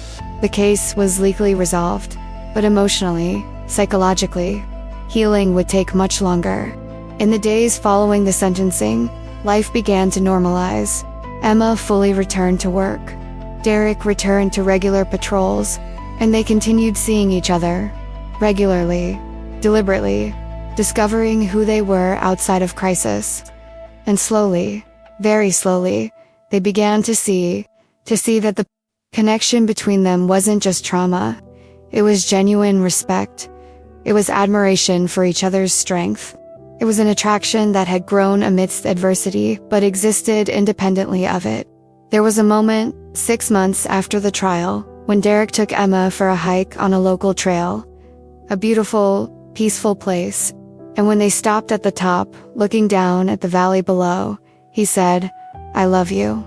The case was legally resolved, but emotionally, psychologically, healing would take much longer. In the days following the sentencing, life began to normalize. Emma fully returned to work. Derek returned to regular patrols, and they continued seeing each other. Regularly, deliberately, discovering who they were outside of crisis. And slowly, very slowly, they began to see that the connection between them wasn't just trauma. It was genuine respect. It was admiration for each other's strength. It was an attraction that had grown amidst adversity, but existed independently of it. There was a moment, 6 months after the trial, when Derek took Emma for a hike on a local trail. A beautiful, peaceful place. And when they stopped at the top, looking down at the valley below, he said, "I love you.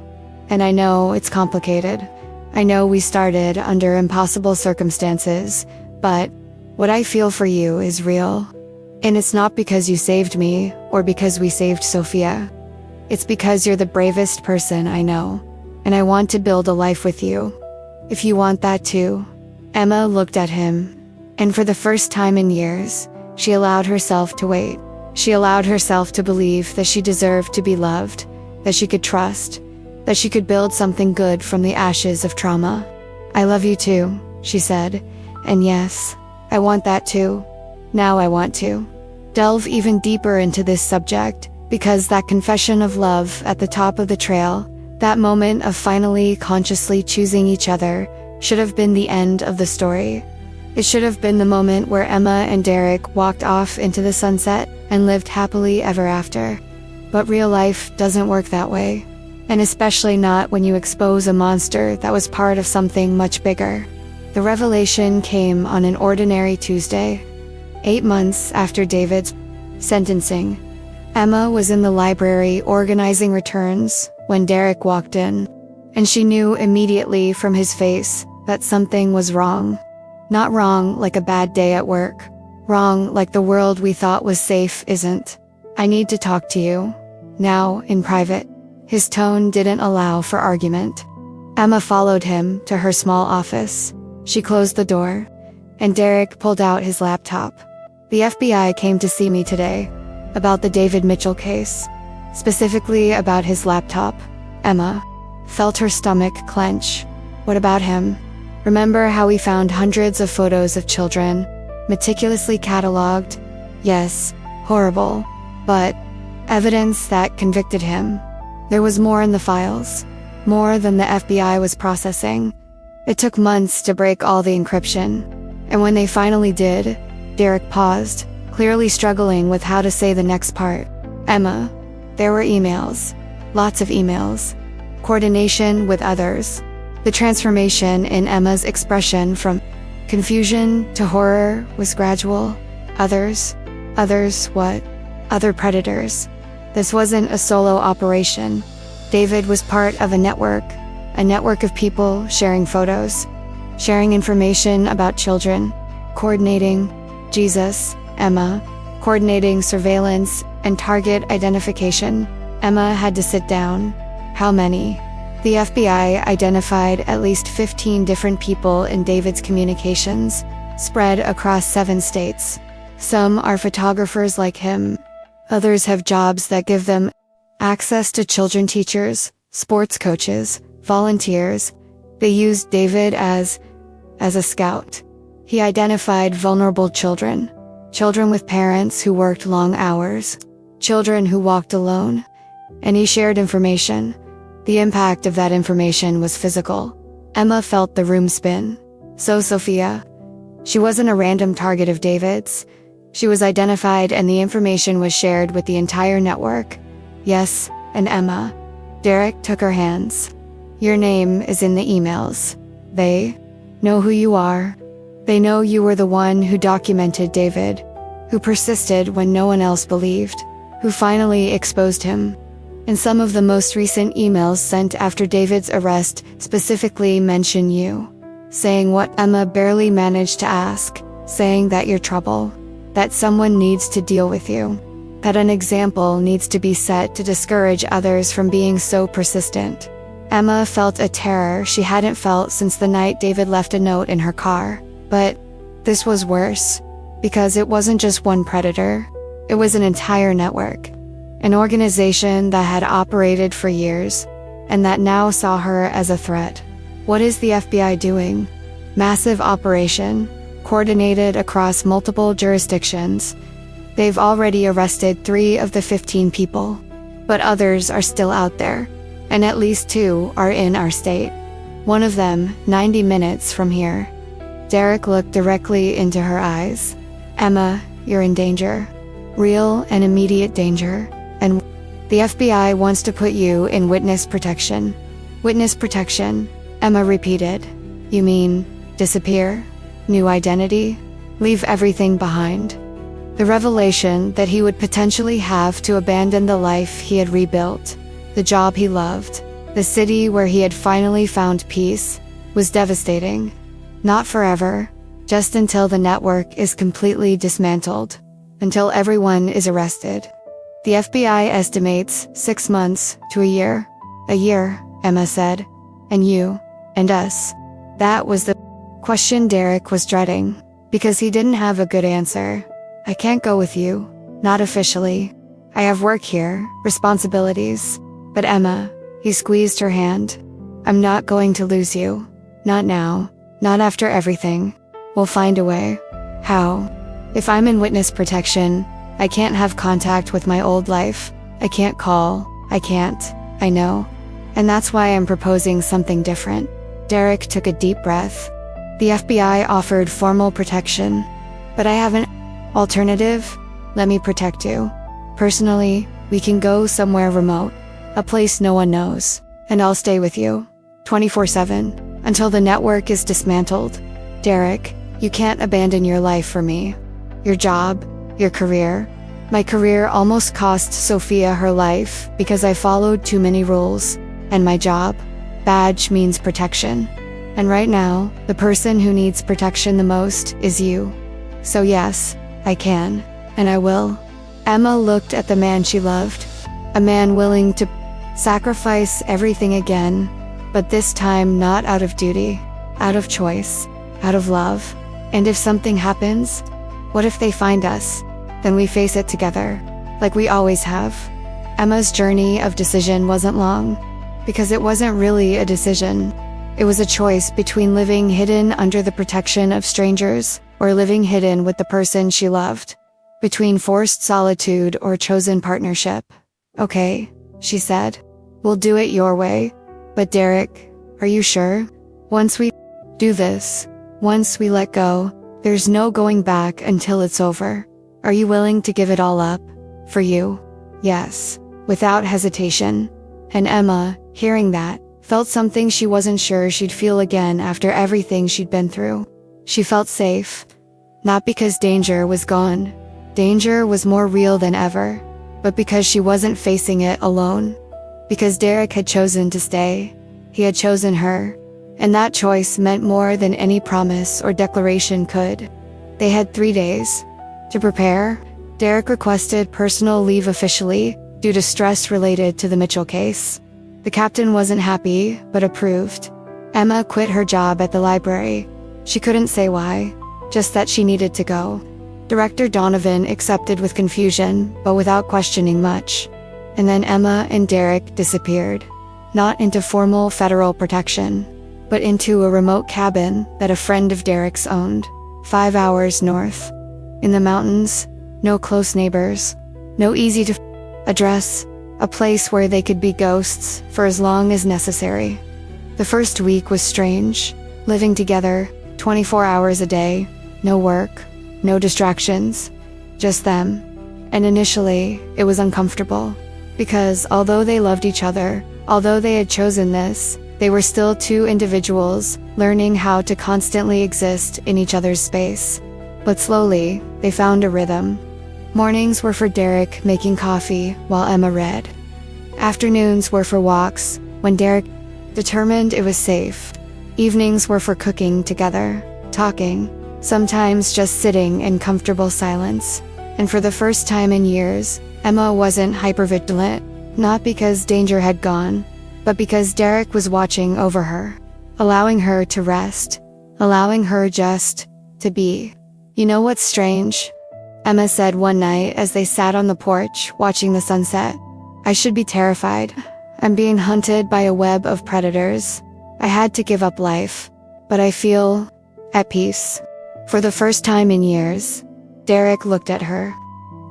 And I know it's complicated. I know we started under impossible circumstances, but what I feel for you is real. And it's not because you saved me, or because we saved Sophia. It's because you're the bravest person I know, and I want to build a life with you. If you want that too." Emma looked at him, and for the first time in years, she allowed herself to wait. She allowed herself to believe that she deserved to be loved, that she could trust, that she could build something good from the ashes of trauma. "I love you too," she said, "and yes, I want that too. Now I want to delve even deeper into this subject, because that confession of love at the top of the trail, that moment of finally consciously choosing each other, should have been the end of the story. It should have been the moment where Emma and Derek walked off into the sunset and lived happily ever after. But real life doesn't work that way. And especially not when you expose a monster that was part of something much bigger. The revelation came on an ordinary Tuesday, 8 months after David's sentencing. Emma was in the library organizing returns when Derek walked in, and she knew immediately from his face that something was wrong. Not wrong like a bad day at work. Wrong like the world we thought was safe isn't. "I need to talk to you. Now, in private." His tone didn't allow for argument. Emma followed him to her small office. She closed the door, and Derek pulled out his laptop. "The FBI came to see me today about the David Mitchell case, specifically about his laptop." Emma felt her stomach clench. "What about him? Remember how we found hundreds of photos of children, meticulously cataloged? Yes, horrible, but evidence that convicted him. There was more in the files, more than the FBI was processing. It took months to break all the encryption, and when they finally did," Derek paused, clearly struggling with how to say the next part. "Emma, there were emails, lots of emails, coordination with others." The transformation in Emma's expression from confusion to horror was gradual. Others? Others what? Other predators. This wasn't a solo operation. David was part of a network of people sharing photos, sharing information about children, coordinating Jesus, Emma, coordinating surveillance and target identification. Emma had to sit down. How many? The FBI identified at least 15 different people in David's communications, spread across 7 states. Some are photographers like him. Others have jobs that give them access to children teachers, sports coaches, volunteers. They used David as a scout. He identified vulnerable children, children with parents who worked long hours, children who walked alone, and he shared information. The impact of that information was physical. Emma felt the room spin. So Sophia. She wasn't a random target of David's. She was identified and the information was shared with the entire network. Yes, and Emma. Derek took her hands. "Your name is in the emails. They know who you are. They know you were the one who documented David, who persisted when no one else believed, who finally exposed him. And some of the most recent emails sent after David's arrest specifically mention you, saying what Emma barely managed to ask, saying that you're trouble, that someone needs to deal with you, that an example needs to be set to discourage others from being so persistent." Emma felt a terror she hadn't felt since the night David left a note in her car. But this was worse, because it wasn't just one predator, it was an entire network. An organization that had operated for years, and that now saw her as a threat. What is the FBI doing? Massive operation, coordinated across multiple jurisdictions. They've already arrested 3 of the 15 people, but others are still out there, and at least 2 are in our state. One of them, 90 minutes from here. Derek looked directly into her eyes. "Emma, you're in danger. Real and immediate danger. And the FBI wants to put you in witness protection." "Witness protection," Emma repeated. "You mean, disappear? New identity? Leave everything behind?" The revelation that he would potentially have to abandon the life he had rebuilt, the job he loved, the city where he had finally found peace, was devastating. Not forever, just until the network is completely dismantled, until everyone is arrested. The FBI estimates 6 months to a year. "A year," Emma said. "And you, and us." That was the question Derek was dreading, because he didn't have a good answer. "I can't go with you, not officially. I have work here, responsibilities." "But Emma," he squeezed her hand, "I'm not going to lose you. Not now, not after everything. We'll find a way." "How?" "If I'm in witness protection, I can't have contact with my old life. I can't call. I can't. I know. And that's why I'm proposing something different. Derek took a deep breath. The FBI offered formal protection. But I have an alternative. Let me protect you. Personally, we can go somewhere remote, a place no one knows, and I'll stay with you, 24/7, until the network is dismantled. Derek, you can't abandon your life for me. Your job, your career. My career almost cost Sophia her life because I followed too many rules, and my job, badge means protection. And right now, the person who needs protection the most is you. So yes, I can, and I will. Emma looked at the man she loved, a man willing to sacrifice everything again, but this time not out of duty, out of choice, out of love. And if something happens, what if they find us? Then we face it together, like we always have. Emma's journey of decision wasn't long, because it wasn't really a decision. It was a choice between living hidden under the protection of strangers or living hidden with the person she loved. Between forced solitude or chosen partnership. Okay, she said. We'll do it your way. But Derek, are you sure? Once we do this, once we let go, there's no going back until it's over. Are you willing to give it all up? For you? Yes, without hesitation. And Emma, hearing that, felt something she wasn't sure she'd feel again after everything she'd been through. She felt safe. Not because danger was gone. Danger was more real than ever. But because she wasn't facing it alone. Because Derek had chosen to stay. He had chosen her. And that choice meant more than any promise or declaration could. They had 3 days. To prepare, Derek requested personal leave officially due to stress related to the Mitchell case. The captain wasn't happy, but approved. Emma quit her job at the library. She couldn't say why, just that she needed to go. Director Donovan accepted with confusion, but without questioning much. And then Emma and Derek disappeared. Not into formal federal protection, but into a remote cabin that a friend of Derek's owned, 5 hours north. In the mountains, no close neighbors, no easy to address, a place where they could be ghosts for as long as necessary. The first week was strange, living together, 24 hours a day, no work, no distractions, just them. And initially, it was uncomfortable, because although they loved each other, although they had chosen this, they were still two individuals, learning how to constantly exist in each other's space. But slowly, they found a rhythm. Mornings were for Derek making coffee while Emma read. Afternoons were for walks, when Derek determined it was safe. Evenings were for cooking together, talking, sometimes just sitting in comfortable silence. And for the first time in years, Emma wasn't hypervigilant, not because danger had gone, but because Derek was watching over her, allowing her to rest, allowing her just to be. You know what's strange? Emma said one night as they sat on the porch watching the sunset. I should be terrified. I'm being hunted by a web of predators. I had to give up life, but I feel at peace. For the first time in years, Derek looked at her.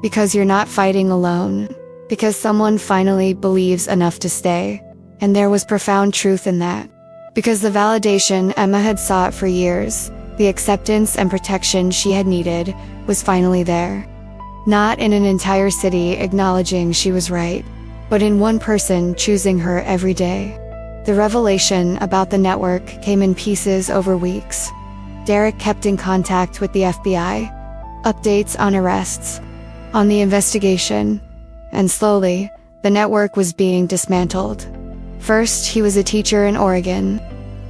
Because you're not fighting alone. Because someone finally believes enough to stay. And there was profound truth in that. Because the validation Emma had sought for years, the acceptance and protection she had needed, was finally there. Not in an entire city acknowledging she was right, but in one person choosing her every day. The revelation about the network came in pieces over weeks. Derek kept in contact with the FBI, updates on arrests, on the investigation, and slowly, the network was being dismantled. First, he was a teacher in Oregon,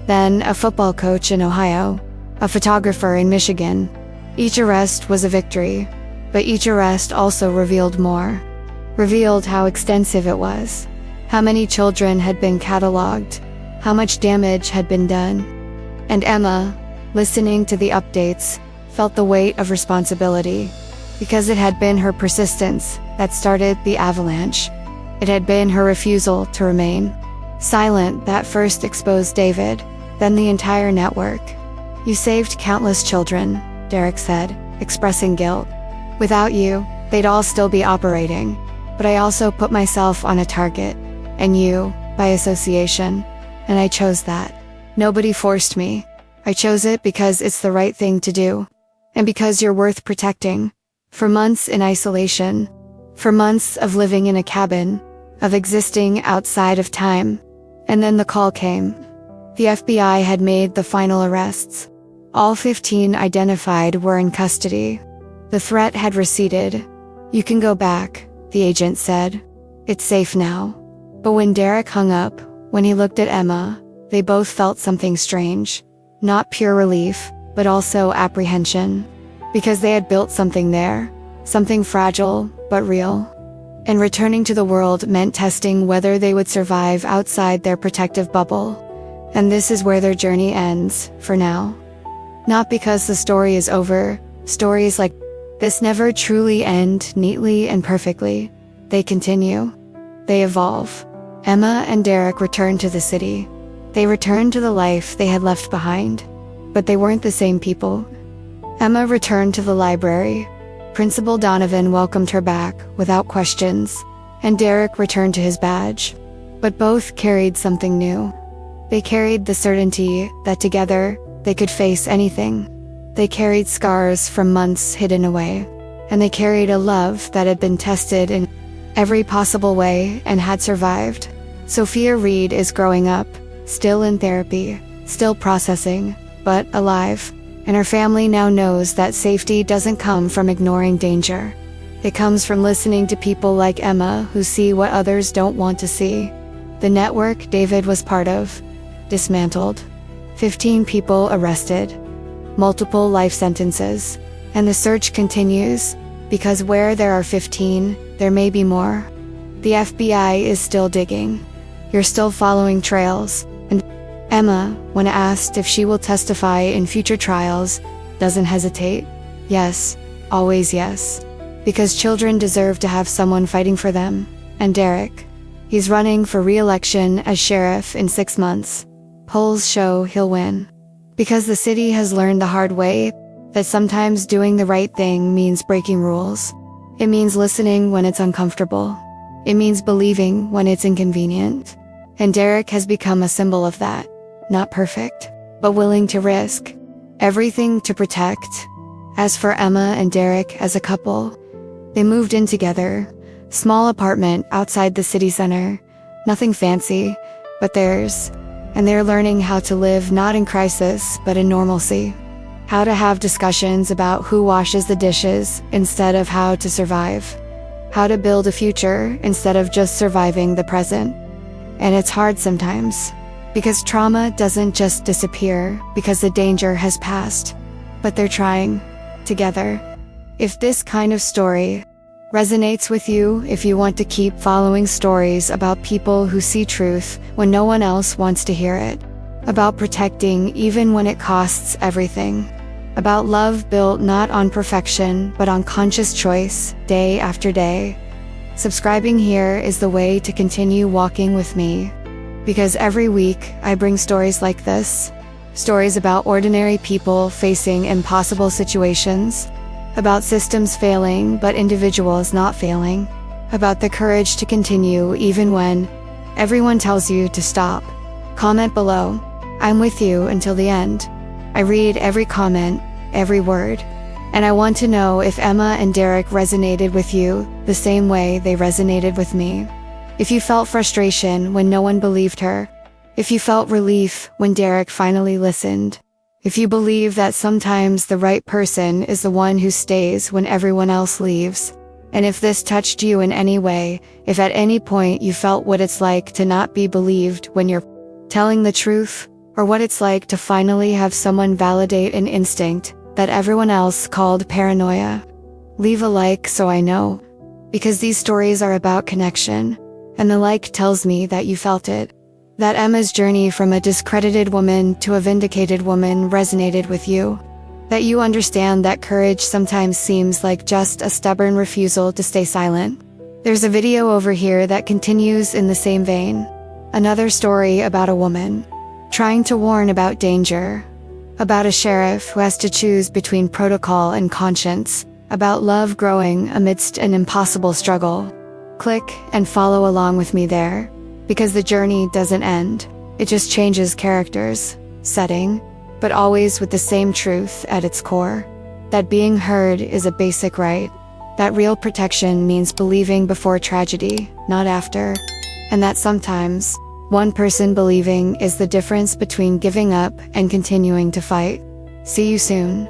then a football coach in Ohio, a photographer in Michigan. Each arrest was a victory, but each arrest also revealed more. Revealed how extensive it was, how many children had been cataloged, how much damage had been done. And Emma, listening to the updates, felt the weight of responsibility, because it had been her persistence that started the avalanche. It had been her refusal to remain silent that first exposed David, then the entire network. You saved countless children, Derek said, expressing guilt. Without you, they'd all still be operating. But I also put myself on a target, and you, by association, and I chose that. Nobody forced me. I chose it because it's the right thing to do. And because you're worth protecting. For months in isolation. For months of living in a cabin. Of existing outside of time. And then the call came. The FBI had made the final arrests. All 15 identified were in custody. The threat had receded. You can go back, the agent said. It's safe now. But when Derek hung up, when he looked at Emma, they both felt something strange. Not pure relief, but also apprehension. Because they had built something there. Something fragile, but real. And returning to the world meant testing whether they would survive outside their protective bubble. And this is where their journey ends, for now. Not because the story is over, stories like this never truly end neatly and perfectly. They continue. They evolve. Emma and Derek returned to the city. They returned to the life they had left behind. But they weren't the same people. Emma returned to the library. Principal Donovan welcomed her back, without questions, and Derek returned to his badge. But both carried something new. They carried the certainty that together, they could face anything. They carried scars from months hidden away. And they carried a love that had been tested in every possible way and had survived. Sophia Reed is growing up, still in therapy, still processing, but alive. And her family now knows that safety doesn't come from ignoring danger. It comes from listening to people like Emma who see what others don't want to see. The network David was part of, dismantled. 15 people arrested. Multiple life sentences. And the search continues, because where there are 15, there may be more. The FBI is still digging. You're still following trails. And Emma, when asked if she will testify in future trials, doesn't hesitate. Yes, always yes. Because children deserve to have someone fighting for them. And Derek, he's running for re-election as sheriff in 6 months. Polls show he'll win. Because the city has learned the hard way that sometimes doing the right thing means breaking rules. It means listening when it's uncomfortable. It means believing when it's inconvenient. And Derek has become a symbol of that. Not perfect, but willing to risk everything to protect. As for Emma and Derek as a couple, they moved in together. Small apartment outside the city center. Nothing fancy, but theirs. And they're learning how to live not in crisis, but in normalcy. How to have discussions about who washes the dishes instead of how to survive. How to build a future instead of just surviving the present. And it's hard sometimes. Because trauma doesn't just disappear because the danger has passed. But they're trying. Together. If this kind of story resonates with you, if you want to keep following stories about people who see truth when no one else wants to hear it. About protecting even when it costs everything. About love built not on perfection but on conscious choice, day after day. Subscribing here is the way to continue walking with me. Because every week, I bring stories like this. Stories about ordinary people facing impossible situations. About systems failing but individuals not failing. About the courage to continue even when everyone tells you to stop. Comment below. I'm with you until the end. I read every comment, every word. And I want to know if Emma and Derek resonated with you the same way they resonated with me. If you felt frustration when no one believed her. If you felt relief when Derek finally listened. If you believe that sometimes the right person is the one who stays when everyone else leaves. And if this touched you in any way, if at any point you felt what it's like to not be believed when you're telling the truth, or what it's like to finally have someone validate an instinct that everyone else called paranoia. Leave a like so I know. Because these stories are about connection. And the like tells me that you felt it. That Emma's journey from a discredited woman to a vindicated woman resonated with you. That you understand that courage sometimes seems like just a stubborn refusal to stay silent. There's a video over here that continues in the same vein. Another story about a woman trying to warn about danger. About a sheriff who has to choose between protocol and conscience. About love growing amidst an impossible struggle. Click and follow along with me there. Because the journey doesn't end. It just changes characters. setting, but always with the same truth at its core. That being heard is a basic right. That real protection means believing before tragedy, not after. And that sometimes, one person believing is the difference between giving up and continuing to fight. See you soon.